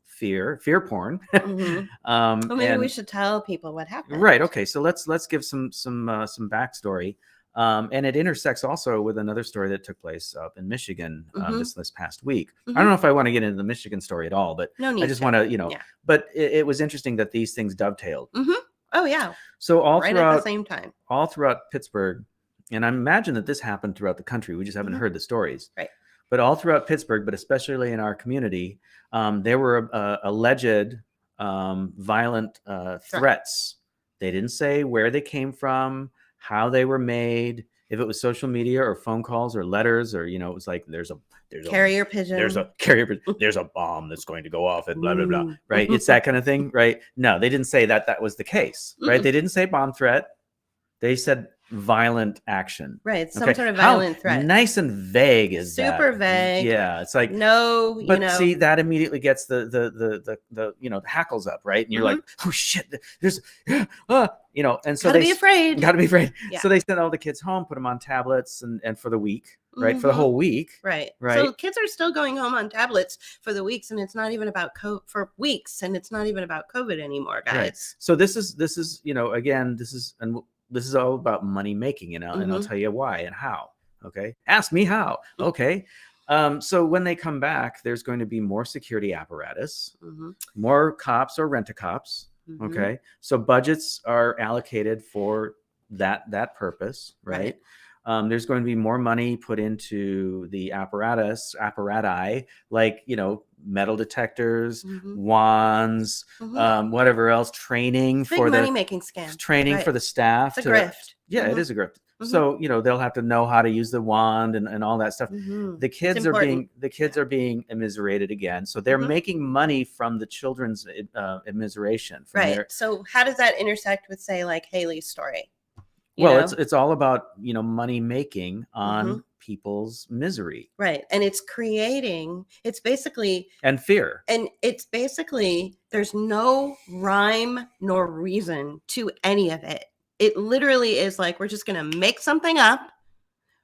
fear porn. Well, maybe we should tell people what happened. Right. Okay. So let's give some backstory. And it intersects also with another story that took place up in Michigan this past week. I don't know if I want to get into the Michigan story at all, but I just want to, but it was interesting that these things dovetailed. Oh yeah. So right at the same time, all throughout Pittsburgh, and I imagine that this happened throughout the country. We just haven't heard the stories. Right. But all throughout Pittsburgh, but especially in our community, there were alleged violent threats. They didn't say where they came from, how they were made, if it was social media or phone calls or letters, or, it was like, there's a carrier pigeon. There's a bomb that's going to go off and blah, blah, blah. Right. It's that kind of thing. Right. No, they didn't say that was the case. Right. They didn't say bomb threat. They said violent action. Right. Some sort of violent threat. Nice and vague is that. Super vague. Yeah. It's like, no, but see, that immediately gets the hackles up. Right. And you're like, oh shit, there's, and so gotta be afraid. Yeah. So they sent all the kids home, put them on tablets and for the week, right. For the whole week. Right. Right. So kids are still going home on tablets for the weeks, and it's not even about for weeks. And it's not even about COVID anymore, guys. Right. So this is, again, this is all about money making, and I'll tell you why and how. Okay. Ask me how. Okay. So when they come back, there's going to be more security apparatus, more cops or rent-a-cops. Okay. So budgets are allocated for that purpose, right? There's going to be more money put into the apparati, like, metal detectors, wands, whatever else, training big for the money-making scam. Training for the staff. It's a grift. Yeah, it is a grift. So, they'll have to know how to use the wand and all that stuff. The kids are being immiserated again. So they're making money from the children's immiseration. Right. So how does that intersect with, say, like Haley's story? It's all about, money making on people's misery. Right. And it's basically. And fear. And it's basically, there's no rhyme nor reason to any of it. It literally is like, we're just going to make something up.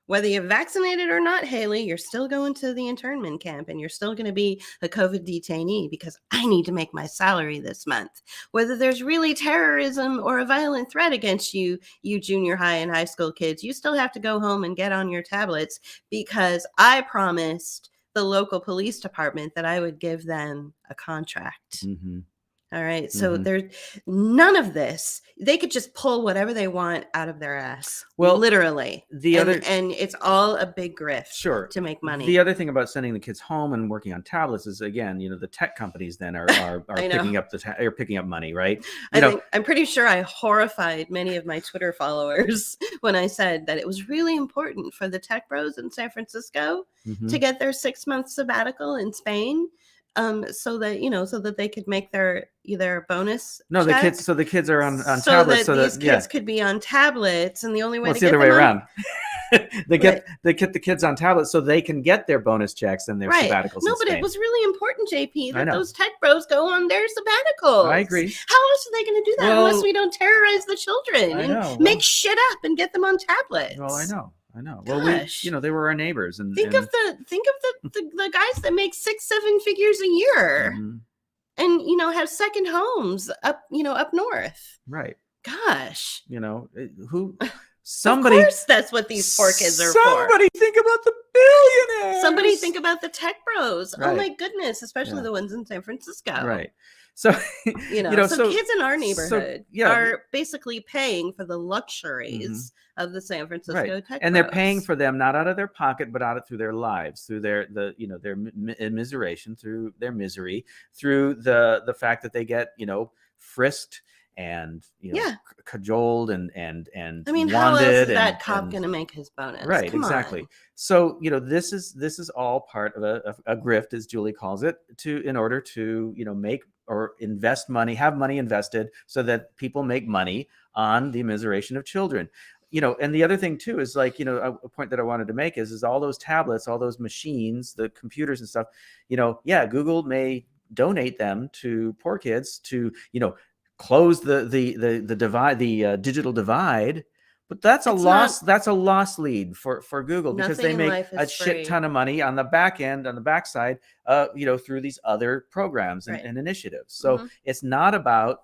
Whether you're vaccinated or not, Haley, you're still going to the internment camp and you're still going to be a COVID detainee because I need to make my salary this month. Whether there's really terrorism or a violent threat against you, you junior high and high school kids, you still have to go home and get on your tablets because I promised the local police department that I would give them a contract. Mm-hmm. All right. So there's none of this. They could just pull whatever they want out of their ass. Well, literally. And it's all a big grift to make money. The other thing about sending the kids home and working on tablets is, again, the tech companies then are picking up picking up money, right? I'm pretty sure I horrified many of my Twitter followers when I said that it was really important for the tech bros in San Francisco to get their 6-month sabbatical in Spain. So that they could make their either bonus. No, check, the kids are on tablets, so that these kids could be on tablets, and the only way it's the other way around. They get the kids on tablets so they can get their bonus checks and their sabbaticals. No, but it was really important, JP, that those tech bros go on their sabbaticals. I agree. How else are they going to do that unless we don't terrorize the children and make shit up and get them on tablets? Well, I know. Gosh. Well, they were our neighbors, and think of the guys that make 6-7 figures a year, and have second homes up north. Right. Gosh. Somebody. Of course, that's what these poor kids are for. Somebody think about the billionaires. Somebody think about the tech bros. Right. Oh my goodness, especially the ones in San Francisco. Right. So, so kids in our neighborhood are basically paying for the luxuries of the San Francisco tech and they're paying for them not out of their pocket, but out of through their lives, through their immiseration, through their misery, through the fact that they get frisked and cajoled and I mean, how else is that cop going to make his bonus? Right. Come exactly. on. So this is all part of a grift, as Julie calls it, in order to make or invest money, have money invested so that people make money on the immiseration of children. And the other thing too is a point that I wanted to make is all those tablets, all those machines, the computers and stuff, Google may donate them to poor kids to, close the divide, the digital divide, but that's a loss lead for Google because they make a shit ton of money on the back end, on the backside, through these other programs and initiatives. So it's not about,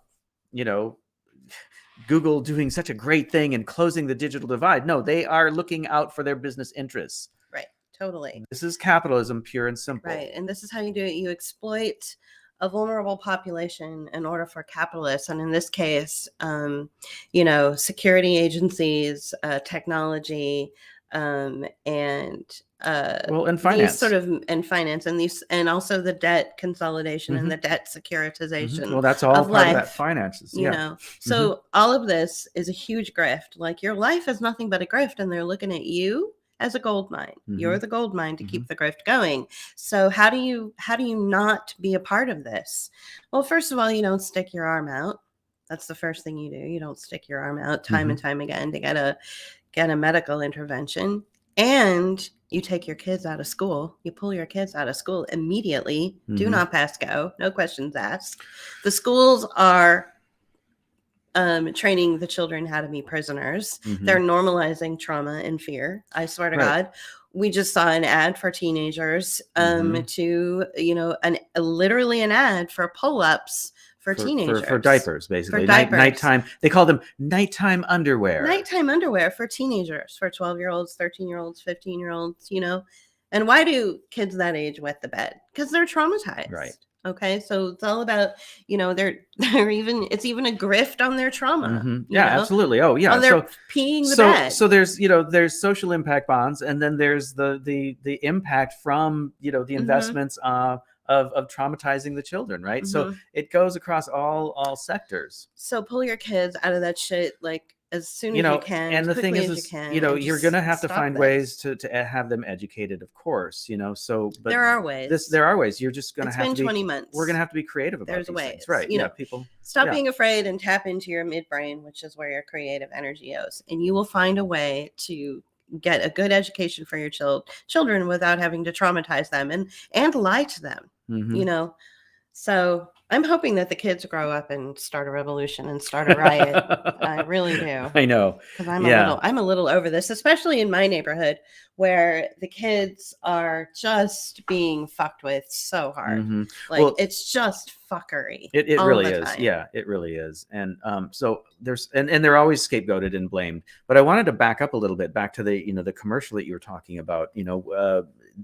Google doing such a great thing and closing the digital divide. No, they are looking out for their business interests. Right. Totally. This is capitalism, pure and simple. Right. And this is how you do it. You exploit a vulnerable population in order for capitalists, and in this case, security agencies, technology, and finance, and also the debt consolidation and the debt securitization. Well, that's all part of that finances. So all of this is a huge grift. Like, your life is nothing but a grift, and they're looking at you as a gold mine. You're the gold mine to keep the grift going. So how do you not be a part of this? Well, first of all, you don't stick your arm out. That's the first thing you do. You don't stick your arm out time and time again to get a medical intervention. And you take your kids out of school. You pull your kids out of school immediately. Do not pass go. No questions asked. The schools are training the children how to be prisoners. They're normalizing trauma and fear. I swear to God, we just saw an ad for teenagers to, literally an ad for pull-ups for teenagers. For diapers, basically. For diapers. Nighttime. They call them nighttime underwear. Nighttime underwear for teenagers, for 12-year-olds, 13-year-olds, 15-year-olds, And why do kids that age wet the bed? Because they're traumatized. Right. Okay, so it's all about, it's even a grift on their trauma. Absolutely. Oh, yeah. They're peeing the bed. So there's social impact bonds, and then there's the impact from the investments of traumatizing the children, right? So it goes across all sectors. So pull your kids out of that shit as soon as you can. And the thing is you're going to have to find ways to have them educated, of course, but there are ways. There are ways. You're just going to have to be 20 months. We're going to have to be creative about There's these ways. things. Right. People stop being afraid and tap into your midbrain, which is where your creative energy is. And you will find a way to get a good education for your children without having to traumatize them and lie to them, So I'm hoping that the kids grow up and start a revolution and start a riot. I really do. I know. Because Yeah. I'm a little over this, especially in my neighborhood where the kids are just being fucked with so hard. Mm-hmm. Like Well, it's just fuckery. it all really the is. time. Yeah, it really is. And so there's and they're always scapegoated and blamed. But I wanted to back up a little bit, back to the the commercial that you were talking about.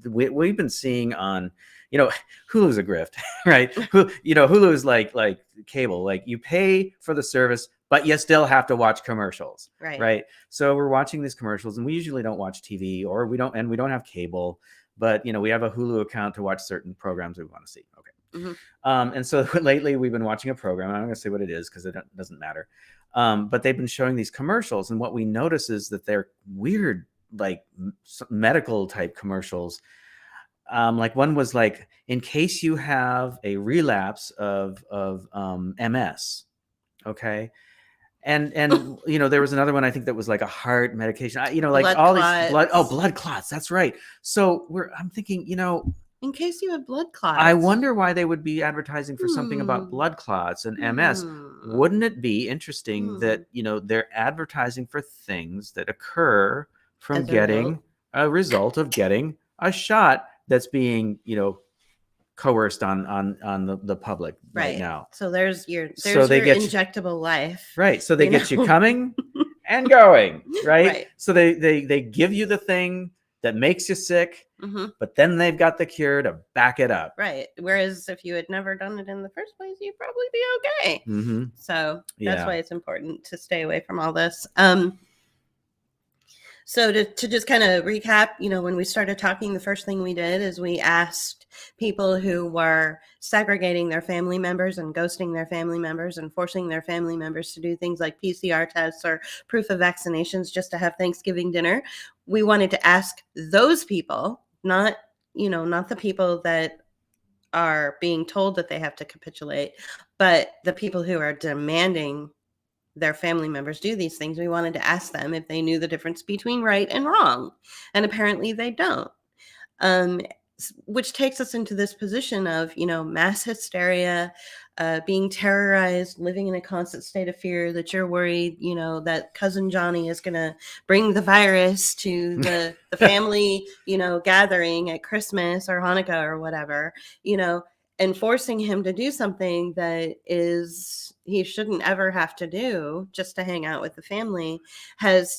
We've been seeing on Hulu's a grift, right? Hulu is like cable. Like you pay for the service, but you still have to watch commercials, right? So we're watching these commercials, and we usually don't watch TV, or we don't have cable. But we have a Hulu account to watch certain programs we want to see. Okay. Mhm. And so lately we've been watching a program. I'm not going to say what it is because it doesn't matter. But they've been showing these commercials, and what we notice is that they're weird, like medical type commercials. Like one was like, in case you have a relapse of MS, okay. And there was another one I think that was like a heart medication. Like Blood all clots. these blood clots. That's right. So I'm thinking, in case you have blood clots. I wonder why they would be advertising for something about blood clots and MS. Wouldn't it be interesting that, they're advertising for things that occur from getting a result of getting a shot that's being, coerced on the public right now. So there's your injectable life. Right. So they get you coming and going, right? So they give you the thing that makes you sick, but then they've got the cure to back it up. Right. Whereas if you had never done it in the first place, you'd probably be okay. Mm-hmm. So that's why it's important to stay away from all this. So to just kind of recap, when we started talking, the first thing we did is we asked people who were segregating their family members and ghosting their family members and forcing their family members to do things like PCR tests or proof of vaccinations just to have Thanksgiving dinner. We wanted to ask those people, not the people that are being told that they have to capitulate, but the people who are demanding their family members do these things. We wanted to ask them if they knew the difference between right and wrong. And apparently they don't. Which takes us into this position of, mass hysteria, being terrorized, living in a constant state of fear that you're worried, that cousin Johnny is going to bring the virus to the family, gathering at Christmas or Hanukkah or whatever, and forcing him to do something that he shouldn't ever have to do just to hang out with the family.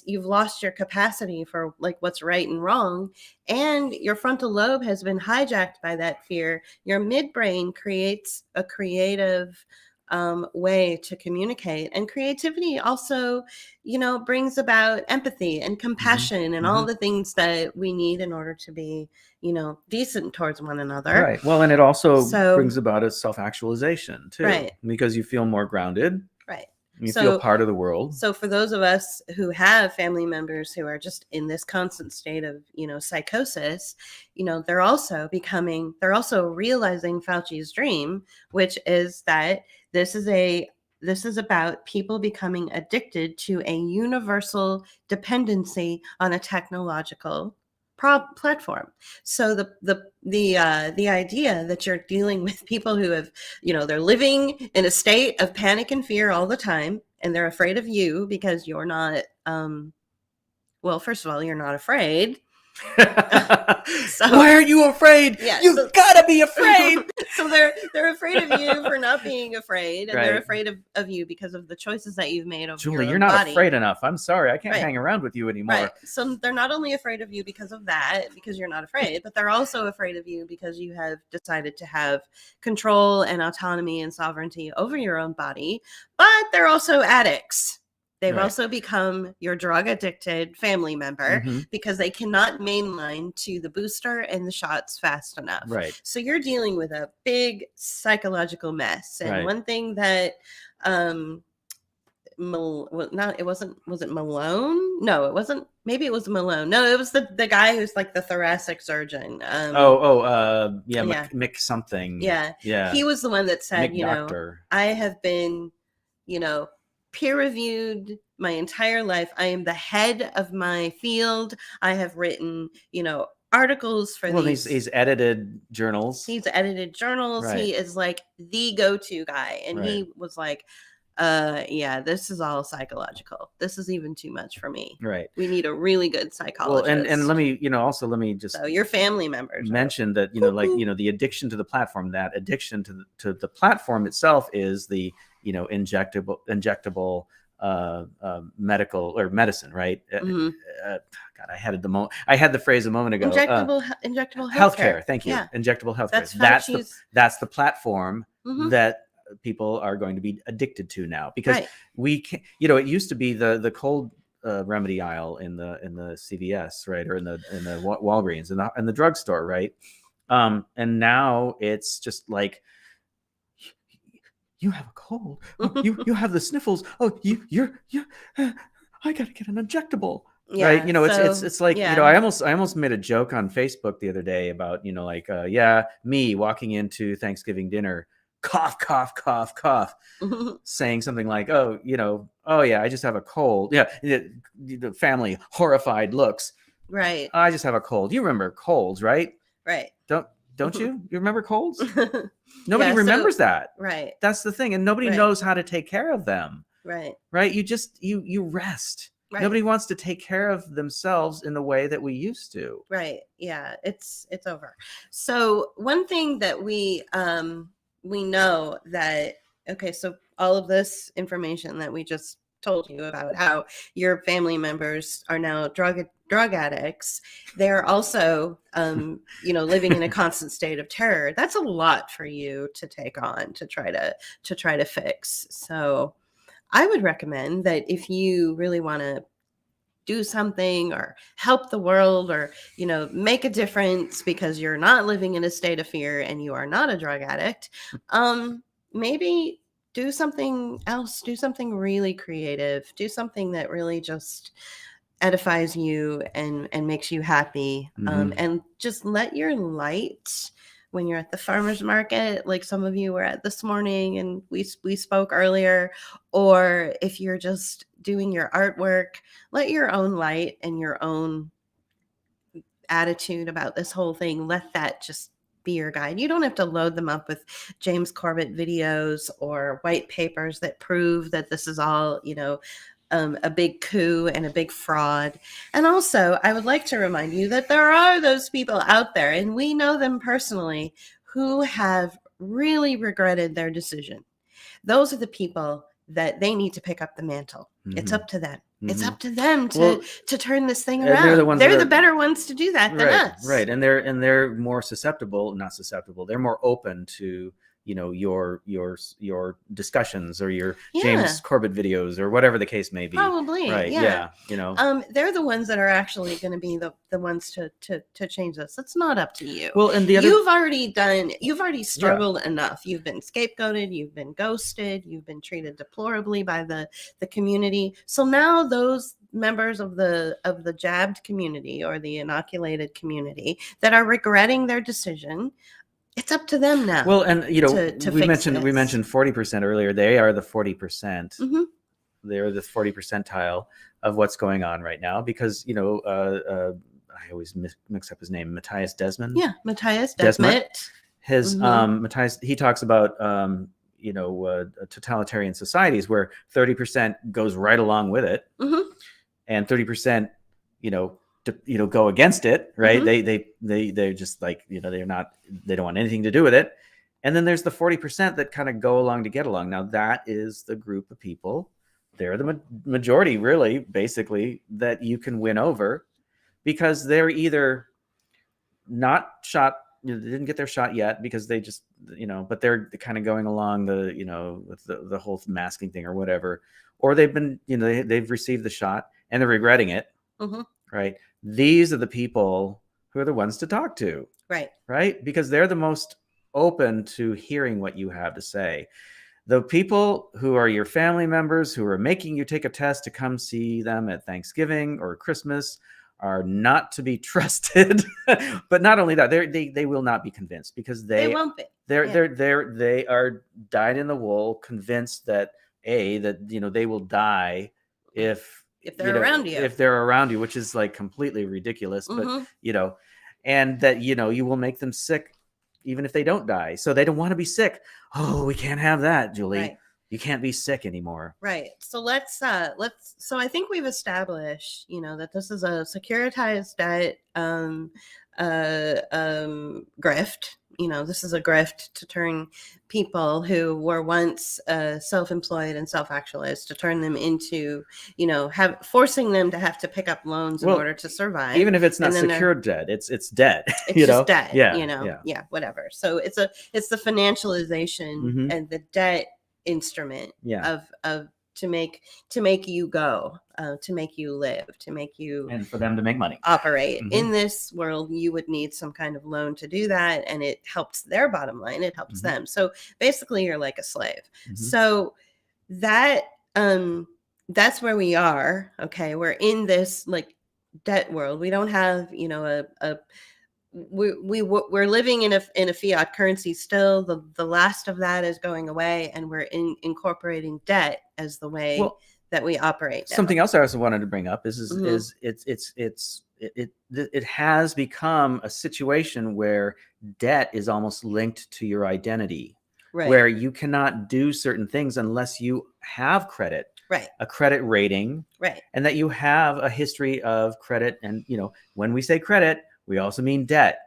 You've lost your capacity for like what's right and wrong, and your frontal lobe has been hijacked by that fear. Your midbrain creates a creative way to communicate, and creativity also brings about empathy and compassion and all the things that we need in order to be decent towards one another. Right. Well, and it also brings about a self-actualization too, right? Because you feel more grounded, right? You feel part of the world. So for those of us who have family members who are just in this constant state of psychosis, they're also realizing Fauci's dream, which is that this is about people becoming addicted to a universal dependency on a technological platform. So the idea that you're dealing with people who have, they're living in a state of panic and fear all the time, and they're afraid of you because you're not, well, first of all, you're not afraid. So, why are you afraid? Yeah, You've got to be afraid. So they're afraid of you for not being afraid, and they're afraid of you because of the choices that you've made over Julie, your you're not body. Afraid enough. I'm sorry, I can't hang around with you anymore. Right. So they're not only afraid of you because of that, because you're not afraid, but they're also afraid of you because you have decided to have control and autonomy and sovereignty over your own body. But they're also addicts. They've also become your drug-addicted family member because they cannot mainline to the booster and the shots fast enough. Right. So you're dealing with a big psychological mess. And one thing that was it Malone? No, it wasn't. Maybe it was Malone. No, it was the guy who's like the thoracic surgeon. Mick something. Yeah. He was the one that said, I have been, peer-reviewed my entire life. I am the head of my field. I have written, articles for these. He's edited journals. He's edited journals. Right. He is like the go-to guy. And Right. he was like, yeah, this is all psychological. This is even too much for me. Right. We need a really good psychologist. Well, and let me just so your family members mention that, the addiction to the platform, that addiction to the platform itself is the, injectable medical or medicine, right? Mm-hmm. God, I had the phrase a moment ago. Injectable healthcare. Thank you. Yeah. Injectable healthcare. That's the platform that people are going to be addicted to now, because we can, it used to be the cold remedy aisle in the CVS, right, or in the Walgreens and the drugstore, right, and now it's just like, you have a cold, you have the sniffles, you're I gotta get an injectable. Yeah, right. It's like, I almost made a joke on Facebook the other day about, me walking into Thanksgiving dinner, cough, cough, cough, cough, saying something like, oh yeah, I just have a cold. Yeah. The family horrified looks. Right. I just have a cold. You remember colds, right? Right. Don't you? You remember colds? Nobody remembers that. Right. That's the thing. And nobody knows how to take care of them. Right. Right. You just, you rest. Right. Nobody wants to take care of themselves in the way that we used to. Right. Yeah. It's over. So one thing that we know that, okay, so all of this information that we just told you about how your family members are now drug addicts, they're also living in a constant state of terror. That's a lot for you to take on to try to fix. So I would recommend that if you really want to do something or help the world or make a difference because you're not living in a state of fear and you are not a drug addict, maybe do something else, do something really creative, do something that really just edifies you and makes you happy. And just let your light, when you're at the farmer's market, like some of you were at this morning and we spoke earlier, or if you're just doing your artwork, let your own light and your own attitude about this whole thing, let that just be your guide. You don't have to load them up with James Corbett videos or white papers that prove that this is all, a big coup and a big fraud. And also, I would like to remind you that there are those people out there, and we know them personally, who have really regretted their decision. Those are the people that they need to pick up the mantle. It's up to them. It's up to them to turn this thing around. They're the better ones to do that than us. Right. And they're more not susceptible. They're more open to, your discussions or your James Corbett videos or whatever the case may be. Probably. Right. Yeah. They're the ones that are actually going to be the ones to change this. It's not up to you. Well, and you've already struggled enough. You've been scapegoated. You've been ghosted. You've been treated deplorably by the community. So now those members of the jabbed community or the inoculated community that are regretting their decision, it's up to them now. Well, and we mentioned 40% earlier. They are the 40%. They're the 40 percentile of what's going on right now, because I always mix up his name, Matthias Desmond. Yeah, Matthias Desmond. His Matthias, he talks about totalitarian societies where 30% goes right along with it, and 30% go against it, right? They're just like, they don't want anything to do with it. And then there's the 40% that kind of go along to get along. Now that is the group of people, they're the majority, really, basically, that you can win over, because they're either not shot, they didn't get their shot yet because they just, but they're kind of going along with the whole masking thing or whatever, or they've been, they've received the shot and they're regretting it. Right. These are the people who are the ones to talk to. Right. Because they're the most open to hearing what you have to say. The people who are your family members who are making you take a test to come see them at Thanksgiving or Christmas are not to be trusted. But not only that, they will not be convinced, because they won't be. They are dyed in the wool, convinced that they will die if they're around you, which is like completely ridiculous. But and that, you will make them sick even if they don't die. So they don't want to be sick. Oh, we can't have that, Julie. Right. You can't be sick anymore. Right. So so I think we've established, that this is a securitized debt grift. This is a grift to turn people who were once self-employed and self-actualized, to turn them into, forcing them to have to pick up loans in order to survive. Even if it's not secured debt, it's debt. It's just debt. Yeah. Whatever. So it's the financialization and the debt instrument of to make you go, to make you live, to make you, and for them to make money, operate in this world. You would need some kind of loan to do that, and it helps their bottom line. It helps them. So basically, you're like a slave. So that that's where we are. Okay, we're in this like debt world. We don't have we're living in a fiat currency still. The last of that is going away, and we're incorporating debt as the way that we operate now. Something else I also wanted to bring up is it has become a situation where debt is almost linked to your identity, where you cannot do certain things unless you have credit, a credit rating, and that you have a history of credit. And when we say credit, we also mean debt,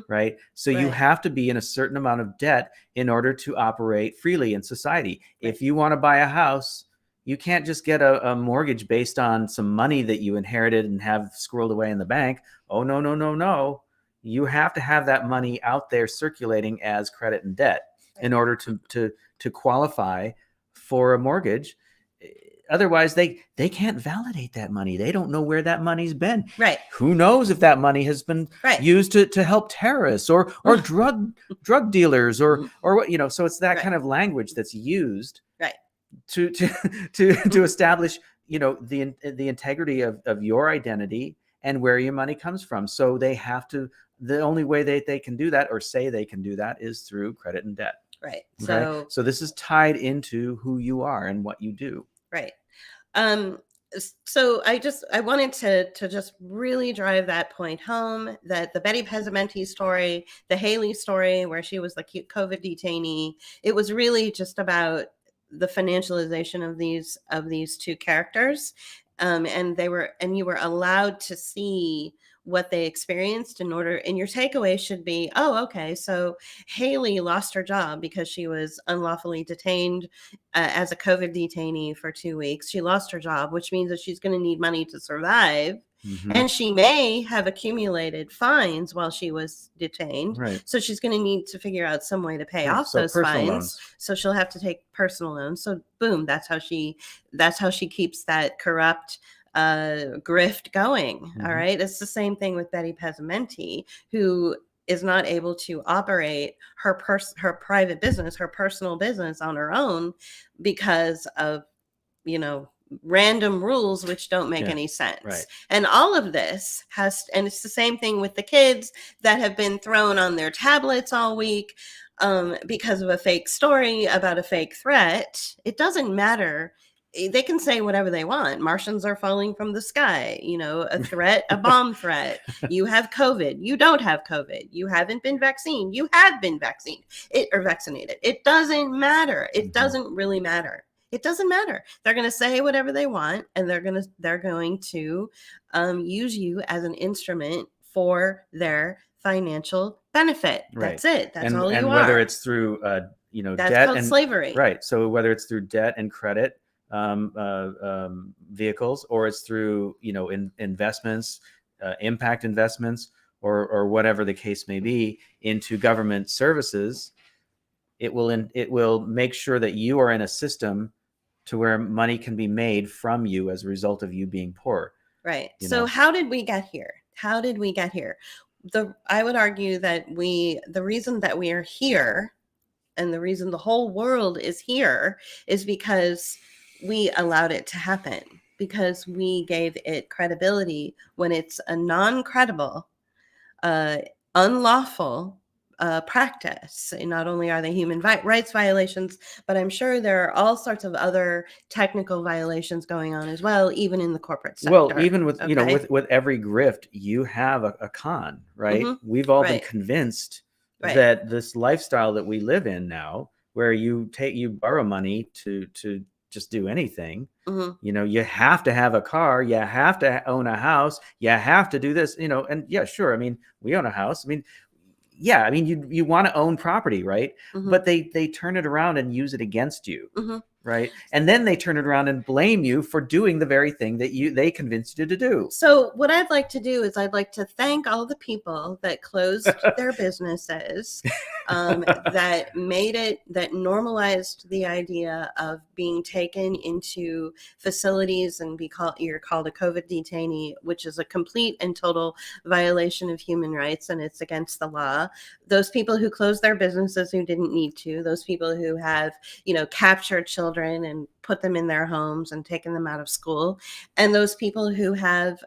right? So you have to be in a certain amount of debt in order to operate freely in society. If you want to buy a house, you can't just get a mortgage based on some money that you inherited and have squirreled away in the bank. Oh, no, no, no, no. You have to have that money out there circulating as credit and debt in order to qualify for a mortgage. Otherwise, they can't validate that money. They don't know where that money's been. Who knows if that money has been used to help terrorists or drug dealers or what, so it's that kind of language that's used to establish, the integrity of your identity and where your money comes from. So they have to, the only way they can do that, or say they can do that, is through credit and debt. So this is tied into who you are and what you do. So I wanted to just really drive that point home, that the Betty Pesimenti story, the Haley story, where she was the COVID detainee, it was really just about the financialization of these two characters. And you were allowed to see what they experienced and your takeaway should be, oh, okay, so Haley lost her job because she was unlawfully detained as a COVID detainee for 2 weeks. She lost her job, which means that she's going to need money to survive. And she may have accumulated fines while she was detained. So she's going to need to figure out some way to pay off those fines. Loans. So she'll have to take personal loans. So boom, that's how she keeps that corrupt grift going. All right. It's the same thing with Betty Pesimenti, who is not able to operate her private business, her personal business on her own because of, random rules which don't make any sense. And all of this and it's the same thing with the kids that have been thrown on their tablets all week because of a fake story about a fake threat. It doesn't matter. They can say whatever they want. Martians are falling from the sky, a threat, a bomb threat. You have COVID. You don't have COVID. You haven't been vaccinated. You have been vaccinated. It doesn't matter. It doesn't really matter. It doesn't matter. They're going to say whatever they want, and they're going to use you as an instrument for their financial benefit. That's it. That's all you are. And whether it's through that's debt called slavery. So whether it's through debt and credit vehicles, or it's through investments, impact investments, or whatever the case may be, into government services, it will make sure that you are in a system to where money can be made from you as a result of you being poor. So how did we get here? I would argue that the reason that we are here, and the reason the whole world is here, is because we allowed it to happen, because we gave it credibility when it's a non-credible, unlawful practice. And not only are they human rights violations, but I'm sure there are all sorts of other technical violations going on as well, even in the corporate sector. Well, even with, you know, with every grift, you have a con, right? We've all been convinced that this lifestyle that we live in now, where you borrow money to just do anything, you know, you have to have a car, you have to own a house, you have to do this, you know, and yeah, sure. I mean, we own a house. I mean, yeah, I mean, you want to own property, right? But they turn it around and use it against you, right? And then they turn it around and blame you for doing the very thing that they convinced you to do. So what I'd like to do is I'd like to thank all the people that closed their businesses, that normalized the idea of being taken into facilities and you're called a COVID detainee, which is a complete and total violation of human rights, and it's against the law. Those people who closed their businesses who didn't need to, those people who have, you know, captured children and put them in their homes and taken them out of school, and those people who have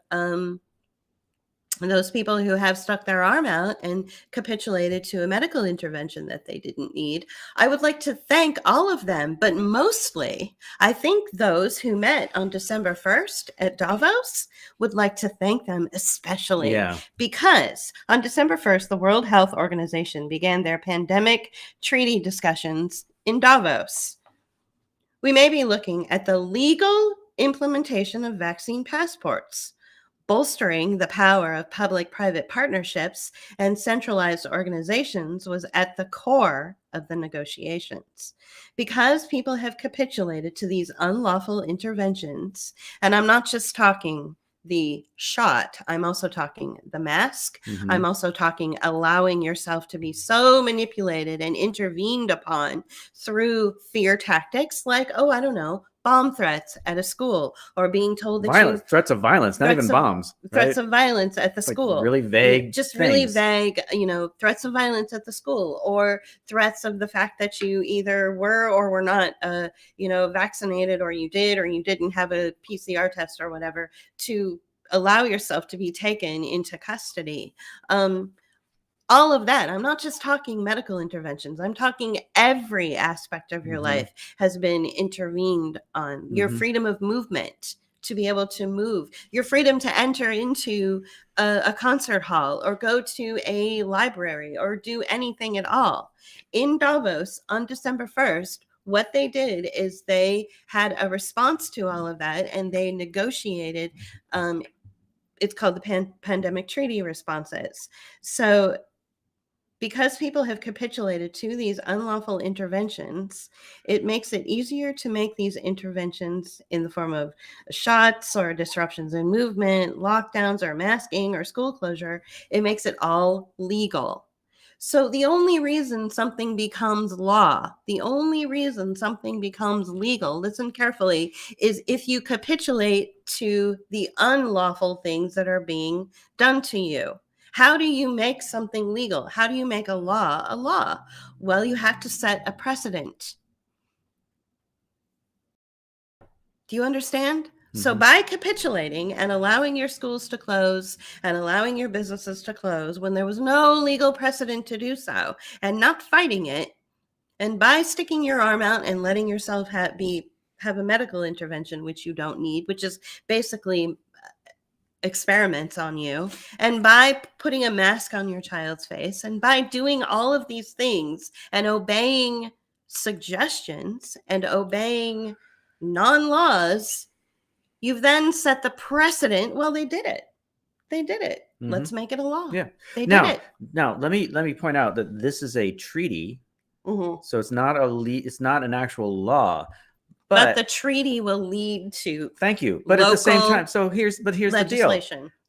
stuck their arm out and capitulated to a medical intervention that they didn't need. I would like to thank all of them, but mostly I think those who met on December 1st at Davos would like to thank them especially, because on December 1st, the World Health Organization began their pandemic treaty discussions in Davos. We may be looking at the legal implementation of vaccine passports. Bolstering the power of public-private partnerships and centralized organizations was at the core of the negotiations. Because people have capitulated to these unlawful interventions, and I'm not just talking the shot, I'm also talking the mask. I'm also talking allowing yourself to be so manipulated and intervened upon through fear tactics like, oh, I don't know, bomb threats at a school, or being told that threats of violence, not even bombs. Threats of violence at the school. Really vague, really vague, you know, threats of violence at the school, or threats of the fact that you either were or were not, you know, vaccinated, or you did or you didn't have a PCR test or whatever, to allow yourself to be taken into custody. All of that. I'm not just talking medical interventions. I'm talking every aspect of your life has been intervened on. Your freedom of movement, to be able to move, your freedom to enter into a concert hall or go to a library or do anything at all. In Davos on December 1st, what they did is they had a response to all of that, and they negotiated. It's called the pandemic treaty responses. So because people have capitulated to these unlawful interventions, it makes it easier to make these interventions in the form of shots or disruptions in movement, lockdowns or masking or school closure. It makes it all legal. So the only reason something becomes law, the only reason something becomes legal, listen carefully, is if you capitulate to the unlawful things that are being done to you. How do you make something legal? How do you make a law a law? Well, you have to set a precedent. Do you understand? So by capitulating and allowing your schools to close and allowing your businesses to close when there was no legal precedent to do so, and not fighting it, and by sticking your arm out and letting yourself have a medical intervention, which you don't need, which is basically experiments on you, and by putting a mask on your child's face, and by doing all of these things and obeying suggestions and obeying non-laws, you've then set the precedent. Well, they did it. Let's make it a law. They did it. Now let me point out that this is a treaty, so it's not an actual law. But the treaty will lead to thank you. But at the same time, here's the deal.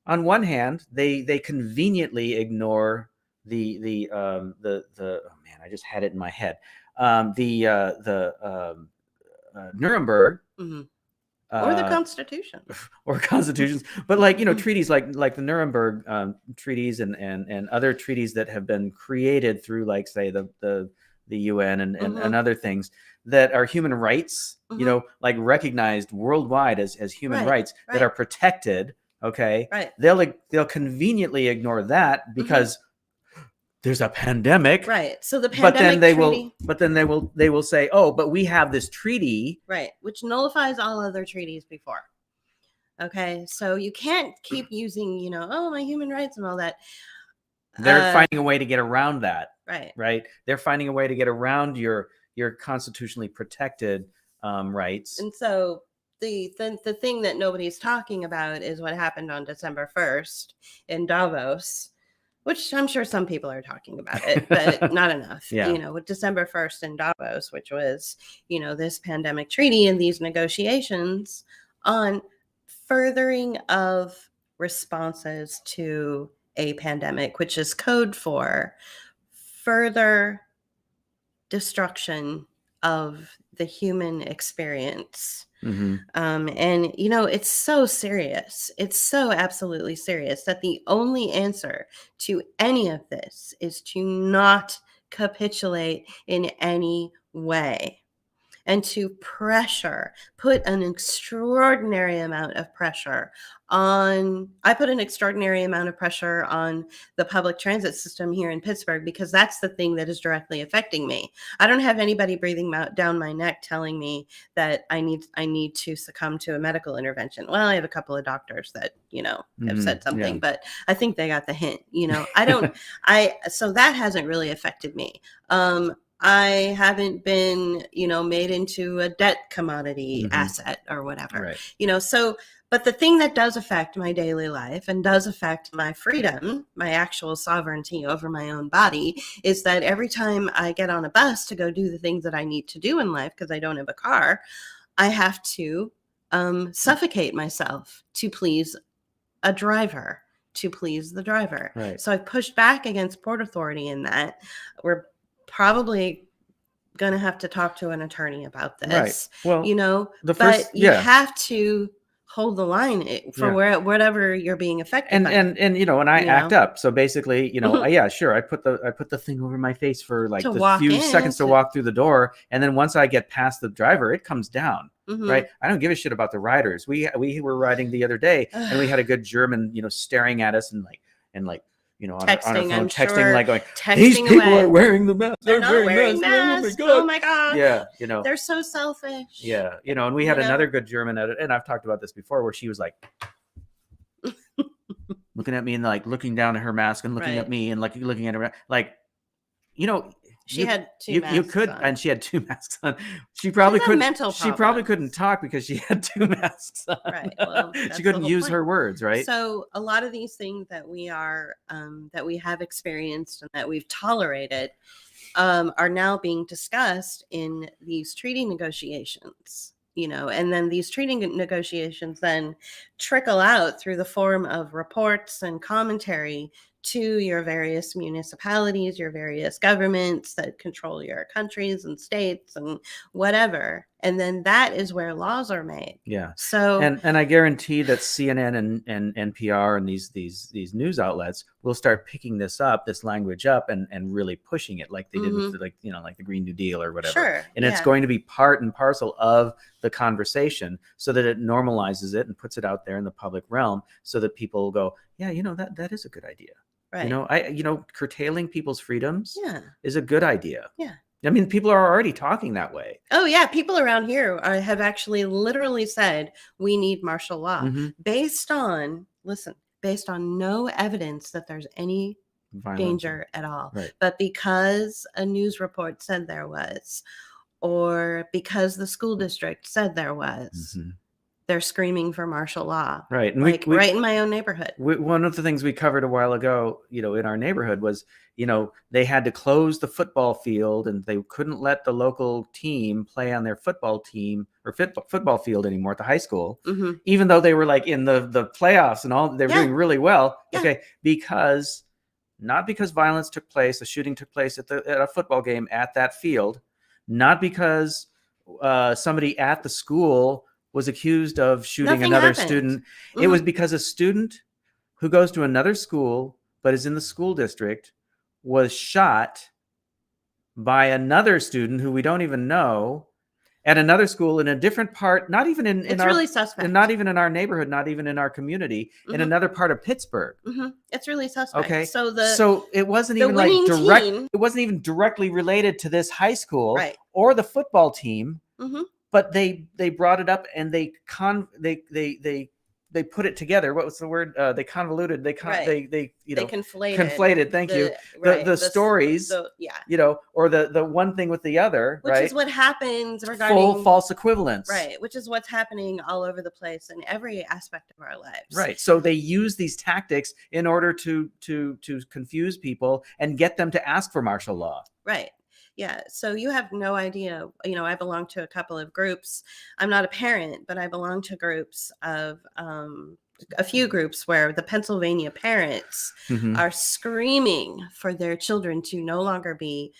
On one hand, they conveniently ignore the oh man, I just had it in my head. Nuremberg. Or the Constitution. Or constitutions. But like, you know, treaties like the Nuremberg treaties and other treaties that have been created through, like, say, the UN and other things that are human rights, you know, like recognized worldwide as human rights that are protected. Okay. Right. They'll conveniently ignore that because there's a pandemic. Right. So the But then pandemic treaty. they will say, oh, but we have this treaty. Right. Which nullifies all other treaties before. Okay. So you can't keep using, oh, my human rights and all that. They're finding a way to get around that. Right. Right. They're finding a way to get around your constitutionally protected rights. And so the thing that nobody's talking about is what happened on December 1st in Davos, which I'm sure some people are talking about it, but not enough. Yeah. With December 1st in Davos, which was, this pandemic treaty and these negotiations on furthering of responses to a pandemic, which is code for further destruction of the human experience. Mm-hmm. And it's so serious. It's so absolutely serious that the only answer to any of this is to not capitulate in any way, and to put an extraordinary amount of pressure on the public transit system here in Pittsburgh, because that's the thing that is directly affecting me. I don't have anybody breathing down my neck telling me that I need to succumb to a medical intervention. Well, I have a couple of doctors that, have said something, but I think they got the hint. So that hasn't really affected me. I haven't been, made into a debt commodity asset or whatever, Right. But the thing that does affect my daily life and does affect my freedom, my actual sovereignty over my own body, is that every time I get on a bus to go do the things that I need to do in life, because I don't have a car, I have to suffocate myself to please a driver, to please the driver. Right. So I've pushed back against Port Authority in that. We're probably going to have to talk to an attorney about this. Right. Well, but you have to hold the line for whatever you're being affected by. And I act up. So basically, yeah, sure. I put the thing over my face for like the few seconds to walk through the door. And then once I get past the driver, it comes down. Right. I don't give a shit about the riders. We were riding the other day and we had a good German, staring at us and like, on our phone, texting, like going, these people are wearing the mask. They're not wearing masks. Oh my God. Yeah. They're so selfish. Yeah. And we had another good German at it. And I've talked about this before, where she was like looking at me and like looking down at her mask and looking at me and like looking at her, like, she had two masks. You could, on. And she had two masks on. She probably couldn't. She probably couldn't talk because she had two masks on. Right. Well, she couldn't use her words. Right. So a lot of these things that we have experienced and that we've tolerated, are now being discussed in these treaty negotiations. And then these treaty negotiations then trickle out through the form of reports and commentary to your various municipalities, your various governments that control your countries and states and whatever. And then that is where laws are made. Yeah. So and I guarantee that CNN and NPR and these news outlets will start picking this language up and really pushing it like they did with like the Green New Deal or whatever. Sure. And it's going to be part and parcel of the conversation, so that it normalizes it and puts it out there in the public realm, so that people go, yeah, that is a good idea. Right. Curtailing people's freedoms is a good idea. Yeah. I mean, people are already talking that way. Oh, yeah. People around here have actually literally said we need martial law based on no evidence that there's any danger at all. Right. But because a news report said there was, or because the school district said there was, they're screaming for martial law. Right. And right in my own neighborhood. One of the things we covered a while ago, in our neighborhood was, they had to close the football field and they couldn't let the local team play on their football team or football field anymore at the high school, even though they were like in the playoffs and all, they're doing really well. Yeah. Okay. Not because violence took place, a shooting took place at a football game at that field, not because somebody at the school was accused of shooting another student. It was because a student who goes to another school but is in the school district was shot by another student who we don't even know, at another school in a different part, not even in It's our really suspect. and not even in our neighborhood, not even in our community, in another part of Pittsburgh. It's really suspect. Okay. So so it wasn't the even like winning direct. team, It wasn't even directly related to this high school right? or the football team, Mm-hmm. but they brought it up and they put it together. What was the word? They convoluted. They Right. they conflated. Thank you. The stories. Yeah. Or the one thing with the other. Which right. is what happens regarding full false equivalence. Right. Which is what's happening all over the place in every aspect of our lives. Right. So they use these tactics in order to confuse people and get them to ask for martial law. Right. Yeah. So you have no idea. I belong to a couple of groups. I'm not a parent, but I belong to groups of a few groups where the Pennsylvania parents are screaming for their children to no longer be,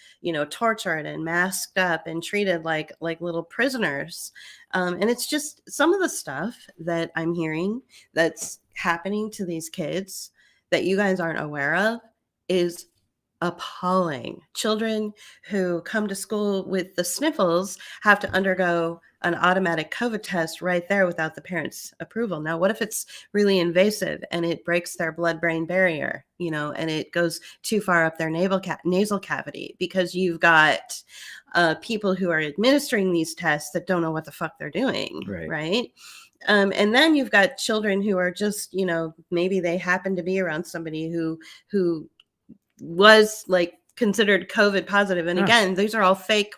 tortured and masked up and treated like little prisoners. And it's just some of the stuff that I'm hearing that's happening to these kids that you guys aren't aware of is appalling. Children who come to school with the sniffles have to undergo an automatic COVID test right there without the parents' approval. Now, what if it's really invasive and it breaks their blood-brain barrier, and it goes too far up their nasal cavity because you've got people who are administering these tests that don't know what the fuck they're doing, right? And then you've got children who are just, maybe they happen to be around somebody who was like considered COVID positive. And again, these are all fake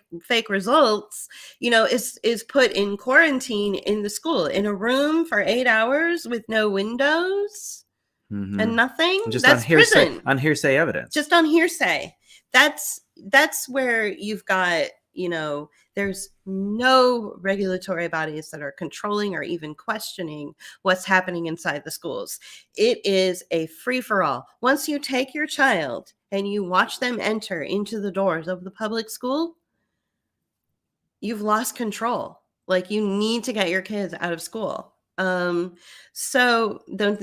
results, is put in quarantine in the school in a room for 8 hours with no windows and nothing. Just that's on hearsay, prison. on hearsay evidence. Just on hearsay. That's where you've got, there's no regulatory bodies that are controlling or even questioning what's happening inside the schools. It is a free-for-all. Once you take your child and you watch them enter into the doors of the public school, you've lost control. Like, you need to get your kids out of school. So don't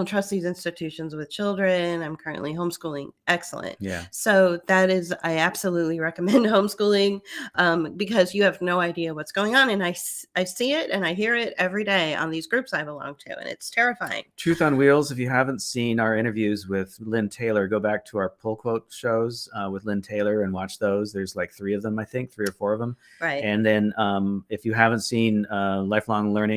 trust these institutions with children. I'm currently homeschooling. Excellent. Yeah. So I absolutely recommend homeschooling, because you have no idea what's going on. And I see it and I hear it every day on these groups I belong to. And it's terrifying. Truth on Wheels. If you haven't seen our interviews with Lynn Taylor, go back to our pull quote shows with Lynn Taylor and watch those. There's like 3 of them, I think, 3 or 4 of them. Right. And then if you haven't seen Lifelong Learning,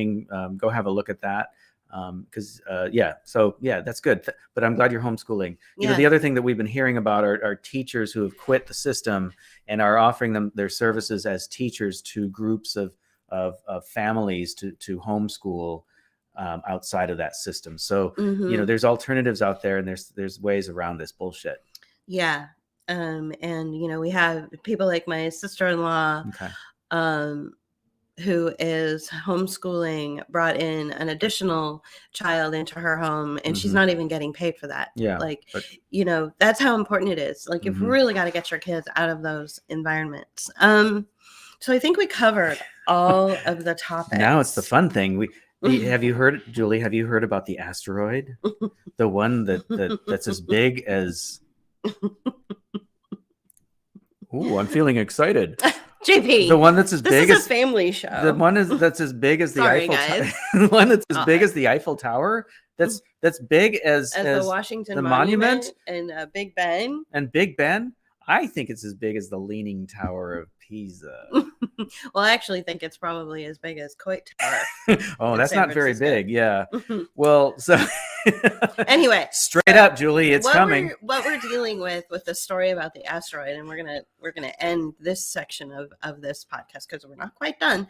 go have a look at that. Because that's good. But I'm glad you're homeschooling. You know, the other thing that we've been hearing about are teachers who have quit the system and are offering them their services as teachers to groups of families to homeschool outside of that system. So there's alternatives out there, and there's ways around this bullshit. Yeah. And we have people like my sister-in-law. Okay. Who is homeschooling, brought in an additional child into her home, and she's not even getting paid for that. Yeah. That's how important it is. Like, you've really got to get your kids out of those environments. So I think we covered all of the topics. Now it's the fun thing. Have you heard, Julie, about the asteroid? The one that's as big as... Ooh, I'm feeling excited. JP, the one that's as big as a family show. The one that's as big as the Eiffel Tower. The one that's as big as the Eiffel Tower. That's big as the Washington Monument and Big Ben. And Big Ben. I think it's as big as the Leaning Tower of Pisa. Well, I actually think it's probably as big as Coit Tower. Oh, that's not very big. Yeah. Well, so anyway, straight up, Julie, it's coming. What we're dealing with the story about the asteroid, and we're gonna end this section of this podcast because we're not quite done.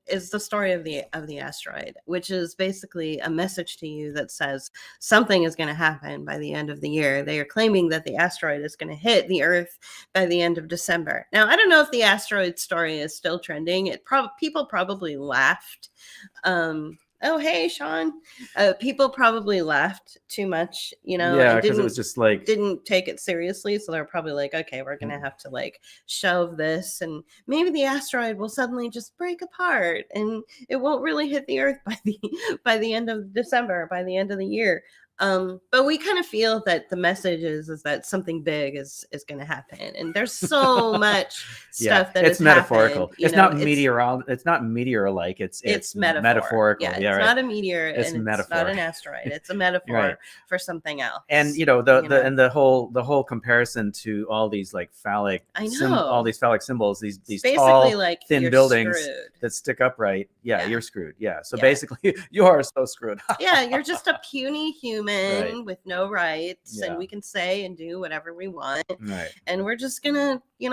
Is the story of the asteroid, which is basically a message to you that says something is going to happen by the end of the year. They are claiming that the asteroid is going to hit the Earth by the end of December. Now, I don't know if the asteroid story is still trending. People probably laughed. Oh, hey, Sean. People probably laughed too much, Yeah, because it was just like... Didn't take it seriously. So they're probably like, okay, we're going to have to shelve this. And maybe the asteroid will suddenly just break apart and it won't really hit the Earth by the end of December, by the end of the year. But we kind of feel that the message is that something big is going to happen. And there's so much stuff that it's has metaphorical. happened. It's not meteor-like. It's metaphorical. Yeah, it's right. not a meteor It's and metaphor. it's not an asteroid. It's a metaphor Right. for something else. And the whole comparison to all these like phallic, all these phallic symbols, these basically tall, like thin buildings screwed. that stick upright. Yeah. You're screwed. Yeah. So Yeah. basically, you are so screwed. Yeah, you're just a puny human Right. with no rights, Yeah. and we can say and do whatever we want. Right. And we're just gonna, you're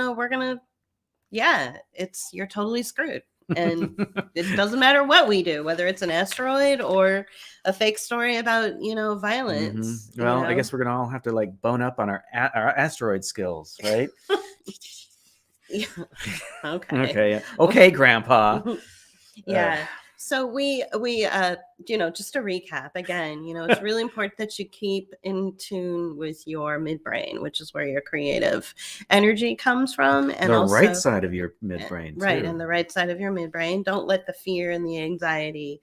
totally screwed. And it doesn't matter what we do, whether it's an asteroid or a fake story about, violence. Mm-hmm. Well, I guess we're gonna all have to like bone up on our asteroid skills, right? Yeah. Okay. Okay. Okay, Grandpa. Yeah. So we just to recap again, it's really important that you keep in tune with your midbrain, which is where your creative energy comes from, and the also right side of your midbrain, right, too. and the right side of your midbrain. Don't let the fear and the anxiety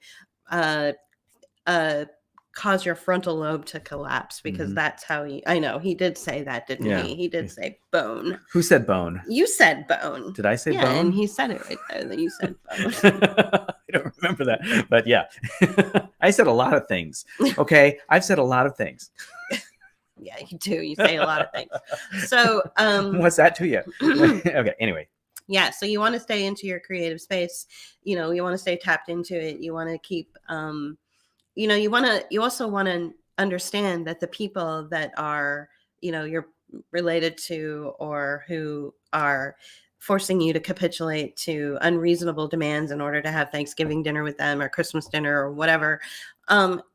cause your frontal lobe to collapse, because that's how he did say that, didn't he? He did say bone. Who said bone? You said bone. Did I say bone? And he said it right there that you said bone. I don't remember that, but yeah. I said a lot of things. Okay, I've said a lot of things. Yeah, you do. You say a lot of things. So what's that to you? Okay, anyway. Yeah, so you want to stay into your creative space. You want to stay tapped into it. You want to keep you also want to understand that the people that are, you're related to, or who are forcing you to capitulate to unreasonable demands in order to have Thanksgiving dinner with them or Christmas dinner or whatever,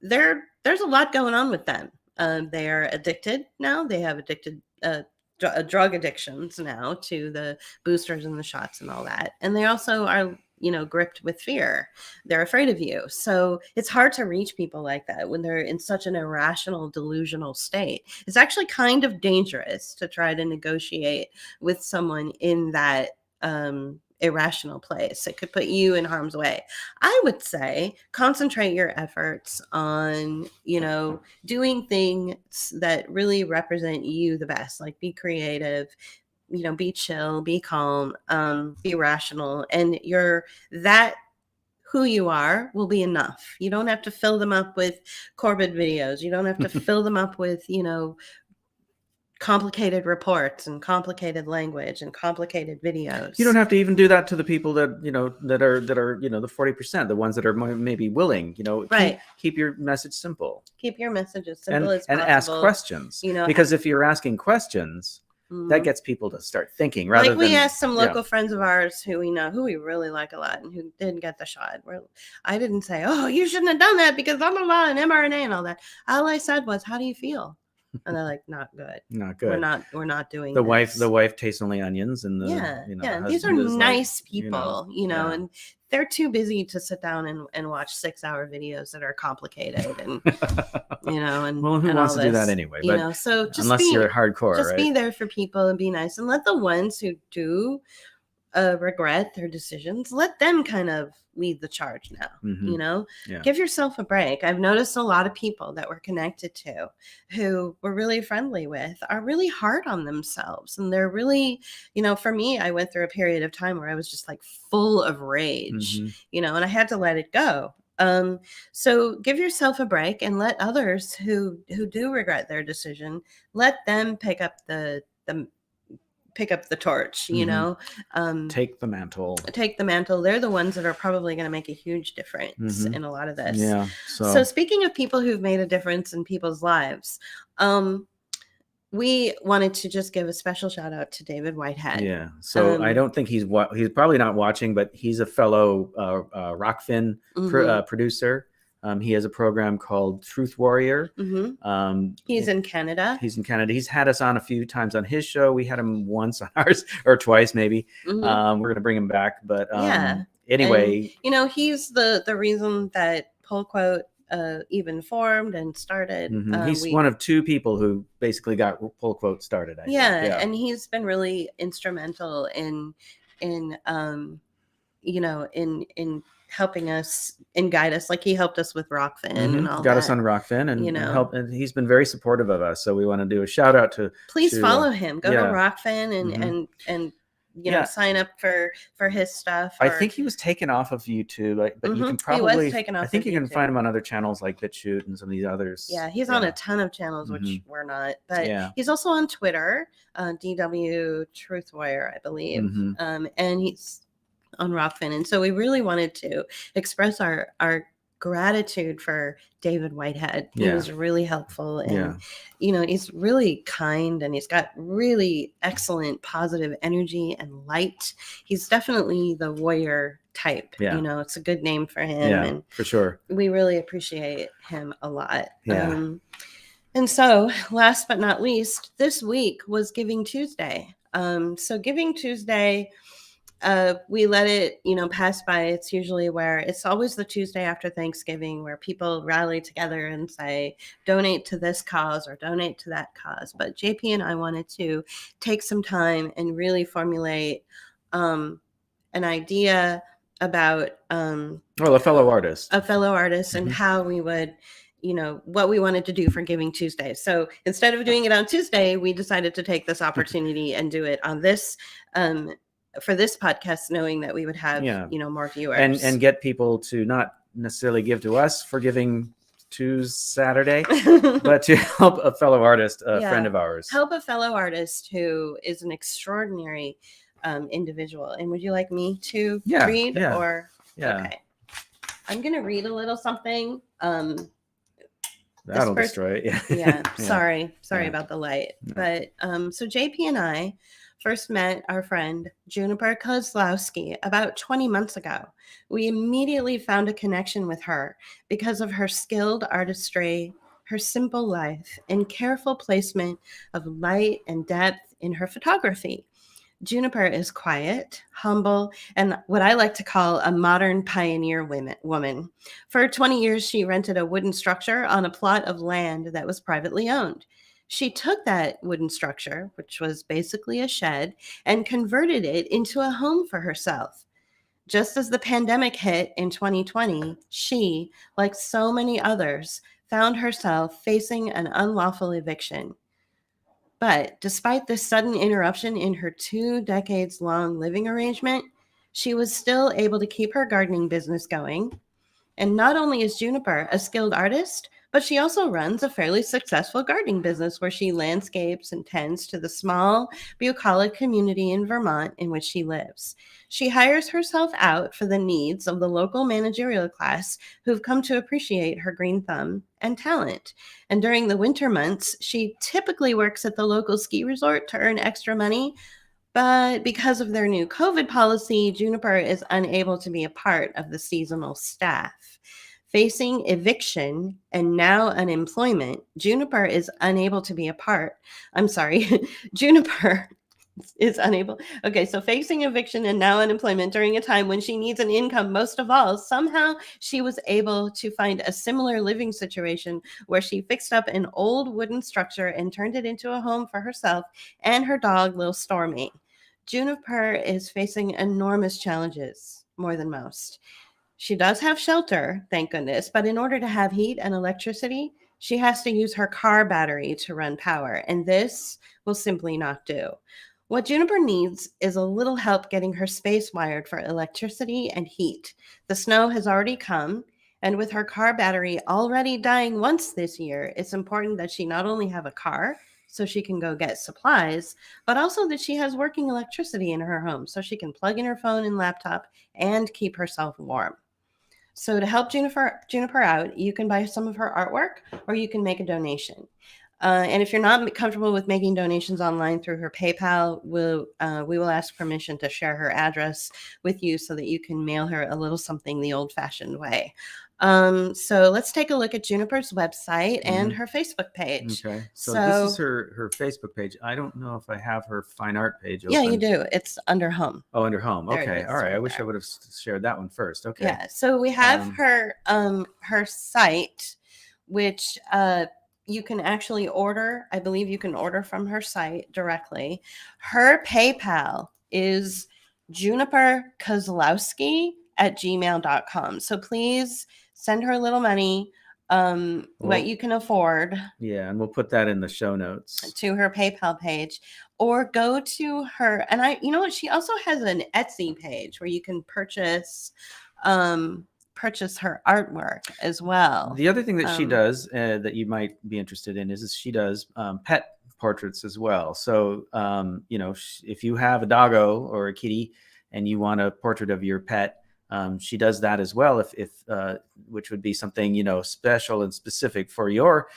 there's a lot going on with them. They are addicted now. They have drug addictions now to the boosters and the shots and all that. And they also are gripped with fear. They're afraid of you. So it's hard to reach people like that when they're in such an irrational, delusional state. It's actually kind of dangerous to try to negotiate with someone in that irrational place. It could put you in harm's way. I would say concentrate your efforts on, doing things that really represent you the best, like be creative, be chill, be calm, be rational, and who you are will be enough. You don't have to fill them up with Corbett videos. You don't have to fill them up with, complicated reports and complicated language and complicated videos. You don't have to even do that to the people that are the 40%, the ones that are maybe willing. Right. Keep your message simple. Keep your message as simple as possible. And ask questions. Because if you're asking questions, that gets people to start thinking. Rather we asked some local friends of ours who we know, who we really like a lot, and who didn't get the shot. I didn't say, "Oh, you shouldn't have done that because blah blah blah and mRNA and all that." All I said was, "How do you feel?" And they're like, "Not good. Not good. We're not doing the this." The wife tastes only onions, and these are nice people, and and they're too busy to sit down and watch 6-hour videos that are complicated and and well, who wants to do that anyway? But so just unless you're hardcore, just right? be there for people and be nice, and let the ones who do regret their decisions, let them kind of lead the charge now. Give yourself a break. I've noticed a lot of people that we're connected to, who we're really friendly with, are really hard on themselves, and they're really, for me, I went through a period of time where I was just like full of rage, and I had to let it go. So give yourself a break and let others who do regret their decision, let them pick up the torch, take the mantle. They're the ones that are probably going to make a huge difference in a lot of this. Yeah. So speaking of people who've made a difference in people's lives, we wanted to just give a special shout out to David Whitehead. Yeah. So I don't think he's probably not watching, but he's a fellow Rokfin producer. He has a program called Truth Warrior. He's in Canada. He's had us on a few times on his show. We had him once on ours, or twice maybe. We're going to bring him back. But anyway. And, he's the reason that Pull Quote even formed and started. He's one of two people who basically got Pull Quote started. I think. And he's been really instrumental in helping us and guide us, like he helped us with Rokfin and all got that. us on Rokfin and he's been very supportive of us. So we want to do a shout out to follow him. Go to Rokfin and sign up for his stuff. I think he was taken off of YouTube, but you can he was probably, taken off I think of you can YouTube. find him on other channels like BitChute and some of these others. Yeah, he's on a ton of channels, which we're not. But he's also on Twitter, DW Truth Warrior, I believe. And he's on Rokfin. And so we really wanted to express our gratitude for David Whitehead. He was really helpful, and he's really kind, and he's got really excellent positive energy and light. He's definitely the warrior type. It's a good name for him, and for sure we really appreciate him a lot. And so last but not least, this week was Giving Tuesday. So Giving Tuesday, we let it, pass by. It's usually it's always the Tuesday after Thanksgiving where people rally together and say, donate to this cause or donate to that cause. But JP and I wanted to take some time and really formulate an idea about a fellow artist, and how we would, what we wanted to do for Giving Tuesday. So instead of doing it on Tuesday, we decided to take this opportunity and do it on this for this podcast, knowing that we would have more viewers and get people to not necessarily give to us for Giving Tuesday Saturday, but to help a fellow artist, a friend of ours. Help a fellow artist who is an extraordinary individual. And would you like me to read? Okay, I'm gonna read a little something. That'll destroy it. Sorry about the light. But so JP and I first met our friend Juniper Kozlowski about 20 months ago. We immediately found a connection with her because of her skilled artistry, her simple life, and careful placement of light and depth in her photography. Juniper is quiet, humble, and what I like to call a modern pioneer woman. For 20 years, she rented a wooden structure on a plot of land that was privately owned. She took that wooden structure, which was basically a shed, and converted it into a home for herself. Just as the pandemic hit in 2020, she, like so many others, found herself facing an unlawful eviction. But despite this sudden interruption in her 2 decades-long living arrangement, she was still able to keep her gardening business going. And not only is Juniper a skilled artist, but she also runs a fairly successful gardening business where she landscapes and tends to the small, bucolic community in Vermont in which she lives. She hires herself out for the needs of the local managerial class who've come to appreciate her green thumb and talent. And during the winter months, she typically works at the local ski resort to earn extra money. But because of their new COVID policy, Juniper is unable to be a part of the seasonal staff. Facing eviction and now unemployment, Juniper is unable to be a part. Juniper is unable. Okay, so facing eviction and now unemployment during a time when she needs an income most of all, somehow she was able to find a similar living situation where she fixed up an old wooden structure and turned it into a home for herself and her dog, Lil Stormy. Juniper is facing enormous challenges, more than most. She does have shelter, thank goodness, but in order to have heat and electricity, she has to use her car battery to run power, and this will simply not do. What Juniper needs is a little help getting her space wired for electricity and heat. The snow has already come, and with her car battery already dying once this year, it's important that she not only have a car so she can go get supplies, but also that she has working electricity in her home so she can plug in her phone and laptop and keep herself warm. So to help Juniper out, you can buy some of her artwork or you can make a donation. And if you're not comfortable with making donations online through her PayPal, we will ask permission to share her address with you so that you can mail her a little something the old-fashioned way. So let's take a look at Juniper's website and her Facebook page. Okay. So this is her Facebook page. I don't know if I have her fine art page open. Yeah, you do. It's under home. Oh, under home. Okay. All right. I wish I would have shared that one first. Okay. Yeah. So we have her site, which you can actually order. I believe you can order from her site directly. Her PayPal is juniperkozlowski@gmail.com. So please send her a little money, what you can afford. Yeah, and we'll put that in the show notes. To her PayPal page. or go to her. And you know what? She also has an Etsy page where you can purchase her artwork as well. The other thing that she does that you might be interested in is she does pet portraits as well. So, if you have a doggo or a kitty and you want a portrait of your pet, she does that as well. If which would be something special and specific for your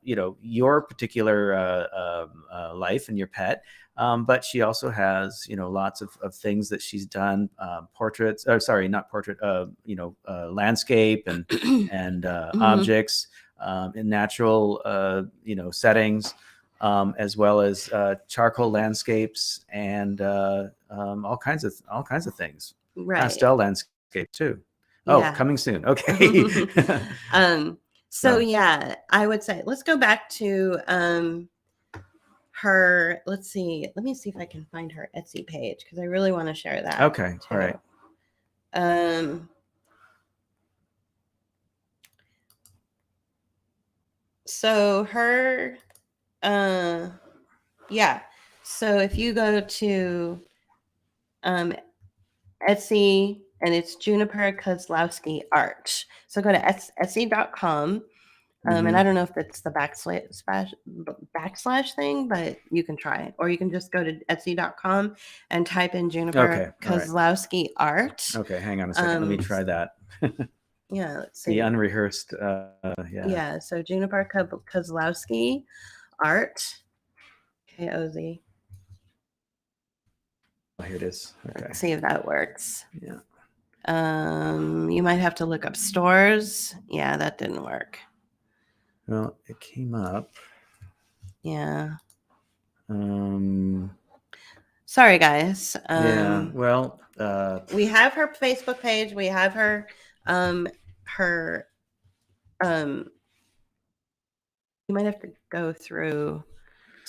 your particular life and your pet. But she also has lots of things that she's done, portraits. Sorry, not portrait. Landscape and objects in natural settings. As well as charcoal landscapes and all kinds of things. Right. Pastel landscape too. Oh, Yeah. coming soon. Okay. So yeah, I would say let's go back to her. Let's see. Let me see if I can find her Etsy page because I really want to share that. Okay. Too. All right. So her yeah. So if you go to Etsy, and it's Juniper Kozlowski Art. So go to Etsy.com. And I don't know if it's the backslash thing, but you can try it. Or you can just go to Etsy.com and type in Juniper Kozlowski Art. Okay, hang on a second. Let me try that. Yeah, let's see. The unrehearsed. Yeah, so Juniper Kozlowski Art. K-O-Z. Oh, here it is. Okay. Let's see if that works. Yeah. You might have to look up stores. Yeah, that didn't work. Well, it came up. Yeah. Sorry, guys. Yeah. Well, we have her Facebook page. We have her. You might have to go through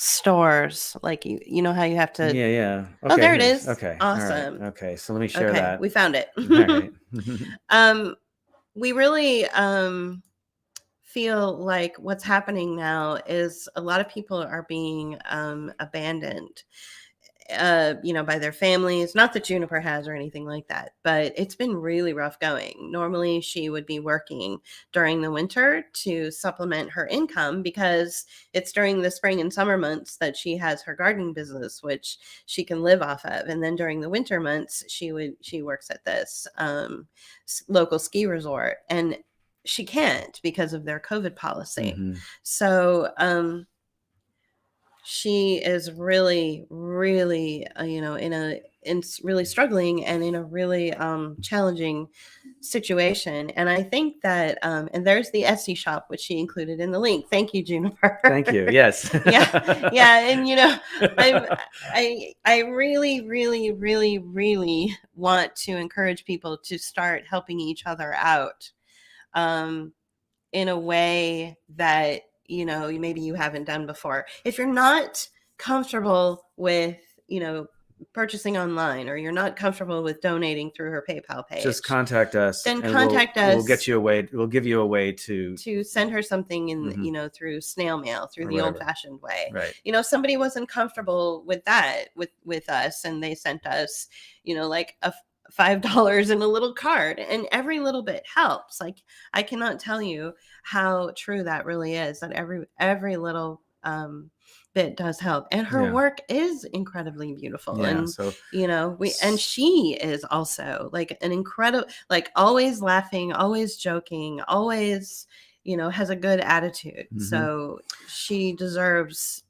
stores, like you know how you have to. Yeah. Okay, there it is. Okay. Awesome. Right. Okay, so let me share that. We found it. All right. We really feel like what's happening now is a lot of people are being abandoned by their families. Not that Juniper has or anything like that, but it's been really rough going. Normally she would be working during the winter to supplement her income because it's during the spring and summer months that she has her gardening business, which she can live off of. And then during the winter months, she works at this local ski resort, and she can't because of their COVID policy. Mm-hmm. So, she is really, really, really struggling and in a really challenging situation. And I think that, and there's the Etsy shop, which she included in the link. Thank you, Juniper. Thank you. Yes. Yeah. And, I really, really, really, really want to encourage people to start helping each other out in a way that, maybe you haven't done before. If you're not comfortable with, purchasing online, or you're not comfortable with donating through her PayPal page, just contact us. Then contact us. We'll get you a way. We'll give you a way to send her something in, mm-hmm. Through snail mail, through the old-fashioned way. Right. Somebody wasn't comfortable with that with us, and they sent us, like a $5 in a little card, and every little bit helps. Like, I cannot tell you how true that really is, that every little bit does help. And her work is incredibly beautiful. Yeah, and and she is also like an incredible, like, always laughing, always joking, always has a good attitude. Mm-hmm. So she deserves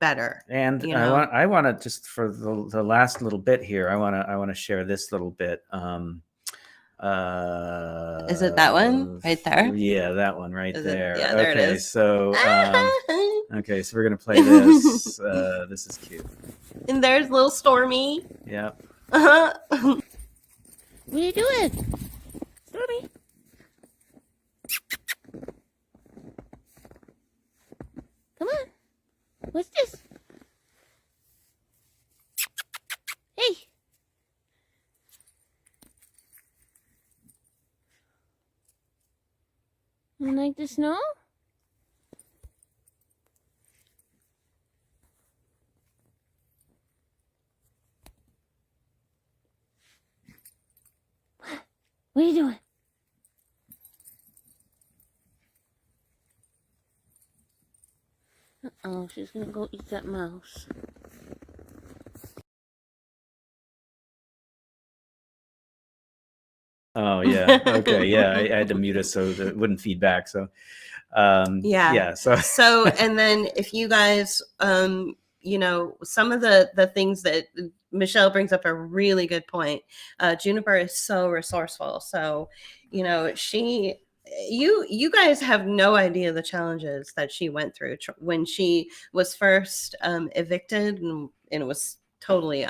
better. And I want to just, for the last little bit here, I want to share this little bit. Is it that one right there? Yeah, that one right there. Yeah, there it is. So okay, so we're gonna play this. This is cute. And there's little Stormy. Yep. What are you doing, Stormy? Come on. What's this? Hey. You like the snow? What are you doing? Uh-oh, she's gonna go eat that mouse. Oh yeah. Okay. Yeah. I had to mute us so that it wouldn't feed back. So, Yeah. So, and then if you guys, you know, some of the things that Michelle brings up a really good point. Juniper is so resourceful. So, you know, you guys have no idea the challenges that she went through when she was first evicted, and it was totally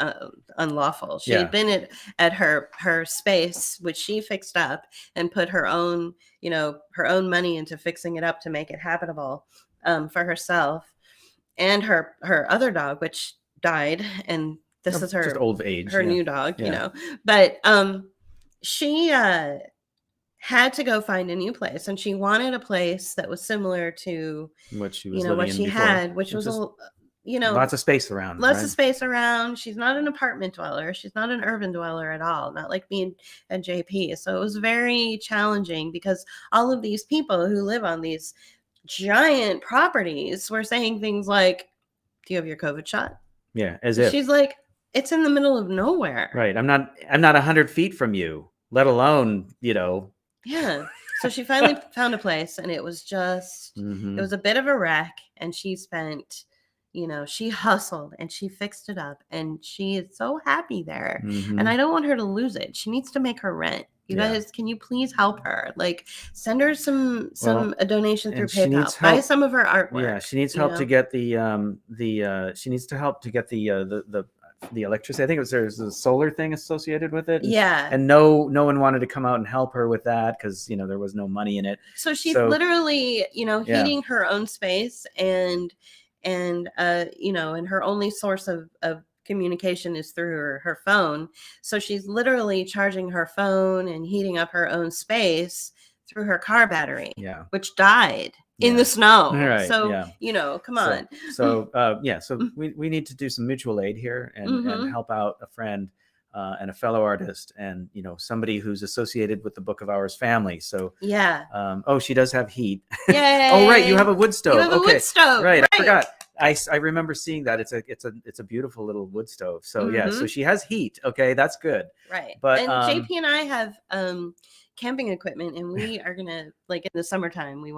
unlawful. She had been at her space, which she fixed up and put her own, you know, her own money into fixing it up to make it habitable for herself and her other dog, which died. And this is her just old age, her new dog, you know. But she had to go find a new place, and she wanted a place that was similar to what she was you know what she before. had, which was you know, lots of space around. Lots of space around. She's not an apartment dweller. She's not an urban dweller at all. Not like me and JP. So it was very challenging because all of these people who live on these giant properties were saying things like, "Do you have your COVID shot?" Yeah, as if she's like, "It's in the middle of nowhere." Right. I'm not 100 feet from you, let alone, you know. Yeah. So she finally found a place, and it was just, it was a bit of a wreck. And she spent, you know, she hustled and she fixed it up, and she is so happy there. And I don't want her to lose it. She needs to make her rent. You guys, can you please help her? Like, send her a donation through PayPal. Buy some of her artwork. Yeah, she needs help to get she needs to help to get the electricity. I think there's a solar thing associated with it. And no one wanted to come out and help her with that because, you know, there was no money in it. So she's literally, you know, heating her own space, and you know, and her only source of communication is through her phone. So she's literally charging her phone and heating up her own space through her car battery, which died in the snow. Right. So, you know, come on. So we need to do some mutual aid here and help out a friend and a fellow artist, and, you know, somebody who's associated with the Book of Hours family. So she does have heat. Yay. Oh, right, you have a wood stove. You have a wood stove. Right, I forgot. I remember seeing that. It's a beautiful little wood stove. So so she has heat. Okay, that's good. Right. But and JP and I have camping equipment, and we are gonna, like, in the summertime, we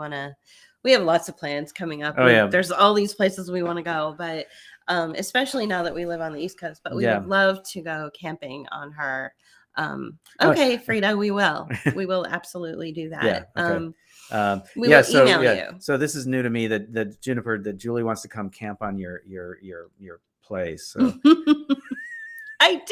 have lots of plans coming up. There's all these places we want to go, but especially now that we live on the East Coast. But we would love to go camping on her. Okay, Frida, we will absolutely do that. We will email you. So this is new to me that Juniper, that Julie wants to come camp on your place. So. I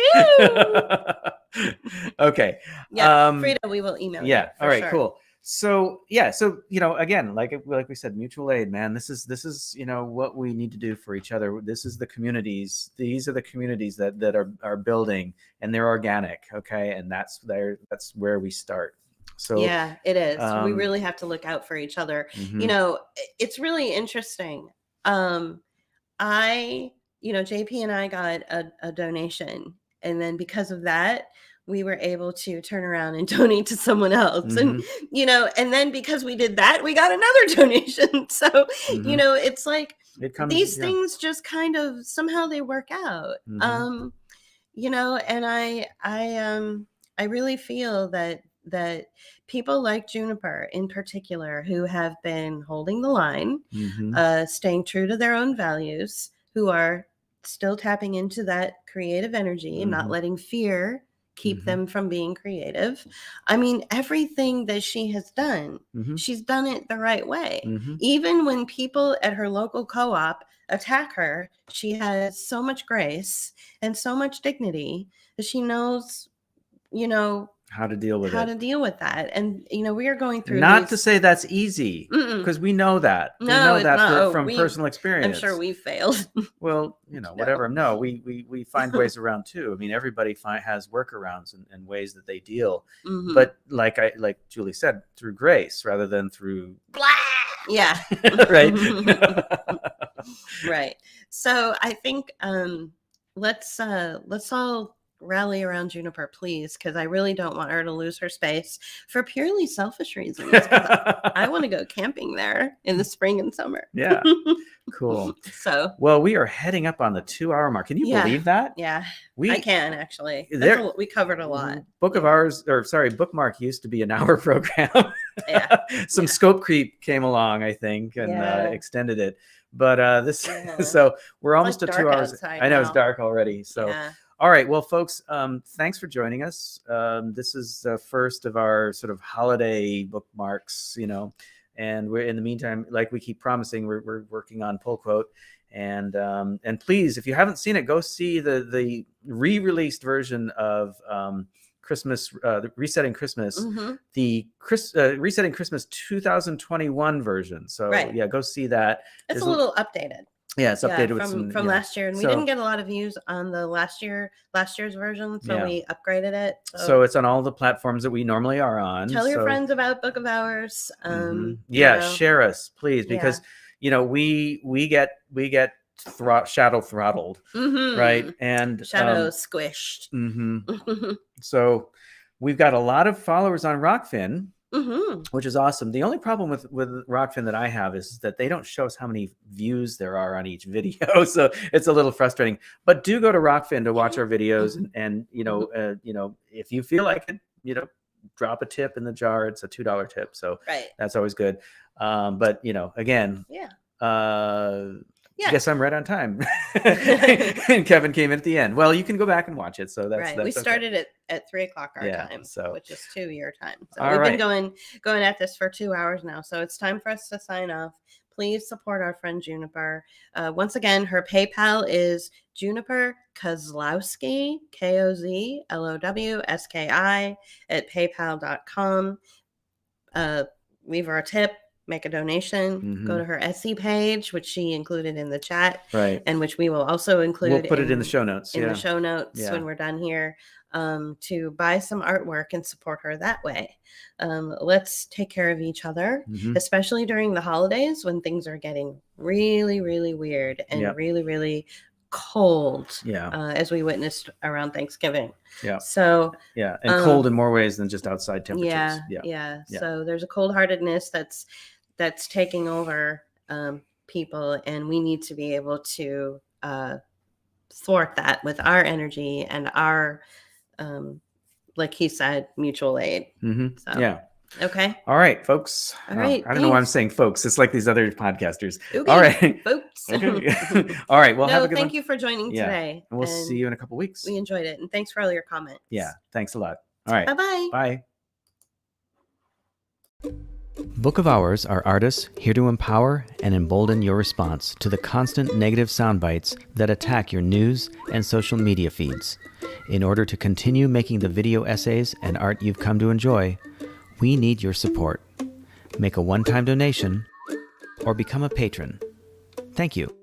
do. Okay. Yeah, Frida, we will email you. Yeah. All right. Sure. Cool. So so, you know, again, like we said, mutual aid, man. This is you know what we need to do for each other. This is the communities. These are the communities that are building, and they're organic. Okay, and that's where we start. So yeah, it is. We really have to look out for each other. You know, it's really interesting. You know, JP and I got a donation, and then because of that, we were able to turn around and donate to someone else. And, you know, and then because we did that, we got another donation. So, you know, it's like these things just kind of somehow they work out. You know, and I really feel that people like Juniper in particular, who have been holding the line, staying true to their own values, who are still tapping into that creative energy and not letting fear keep them from being creative. I mean, everything that she has done, she's done it the right way. Even when people at her local co-op attack her, she has so much grace and so much dignity that she knows, you know, how to deal with that. And, you know, we are going through to say that's easy, because we know that. We know that from personal experience. I'm sure we failed. Well, you know, whatever. No, we find ways around too. I mean, everybody has workarounds and ways that they deal. But like Julie said, through grace rather than through blah. Yeah. Right. Right. So I think let's all rally around Juniper, please, because I really don't want her to lose her space for purely selfish reasons. 'Cause I want to go camping there in the spring and summer. Yeah. Cool. So, Well, we are heading up on the 2-hour mark. Can you Yeah. believe that? yeah, We I can actually. There- We covered a lot. Bookmark used to be an hour program. Yeah. Some Yeah. scope creep came along, I think, and Yeah. extended it. But this, Yeah. so we're It's almost like at 2 dark hours. outside I know it's now. dark already. So, Yeah. all right. Well, folks, thanks for joining us. This is the first of our sort of holiday bookmarks, and we're in the meantime, like we keep promising, we're working on pull quote. And please, if you haven't seen it, go see the re-released version of Christmas, Resetting Christmas, Mm-hmm. the Resetting Christmas 2021 version. So Right. yeah, go see that. It's There's a little updated. Yeah, it's updated with from some last year, and we so- didn't get a lot of views on the last year's version, so Yeah. we upgraded it. So it's on all the platforms that we normally are on. Tell your so- friends about Book of Hours. Yeah, share us, please, Yeah. because we get shadow throttled, right? And Shadow squished. So we've got a lot of followers on Rokfin, Mm-hmm. which is awesome. The only problem with Rokfin that I have is that they don't show us how many views there are on each video, so it's a little frustrating. But do go to Rokfin to watch our videos, and if you feel like it, drop a tip in the jar. It's a $2 tip, so Right. that's always good. But again, Yeah. I guess I'm right on time. And Kevin came in at the end. Well, you can go back and watch it. So that's Right. That's We okay. started at 3:00 our Yeah, time, so- which is 2 your time. So All we've right. been going at this for 2 hours now. So it's time for us to sign off. Please support our friend Juniper. Once again, her PayPal is Juniper Kozlowski, KOZLOWSKI at paypal.com. Leave her a tip, make a donation, go to her Etsy page, which she included in the chat, Right. and which we will also include. We'll put it in the show notes. In Yeah. the show notes Yeah. when we're done here, to buy some artwork and support her that way. Let's take care of each other, Mhm. especially during the holidays when things are getting really, really weird and Yep. really, really cold, Yeah. as we witnessed around Thanksgiving. Yeah. So Yeah. And cold in more ways than just outside temperatures. yeah, Yeah. yeah. Yeah. So there's a cold-heartedness that's taking over people, and we need to be able to thwart that with our energy and our, like he said, mutual aid. So, Yeah. Okay. All right, folks. All right, I don't know why I'm thanks. saying folks. It's like these other podcasters. Okay, All right. folks. Okay. All right. Well, have a good thank one. you for joining Yeah. today. And we'll see you in a couple weeks. We enjoyed it, and thanks for all your comments. Yeah. Thanks a lot. All right. Bye-bye. Bye. Book of Hours are artists here to empower and embolden your response to the constant negative sound bites that attack your news and social media feeds. In order to continue making the video essays and art you've come to enjoy, we need your support. Make a one-time donation or become a patron. Thank you.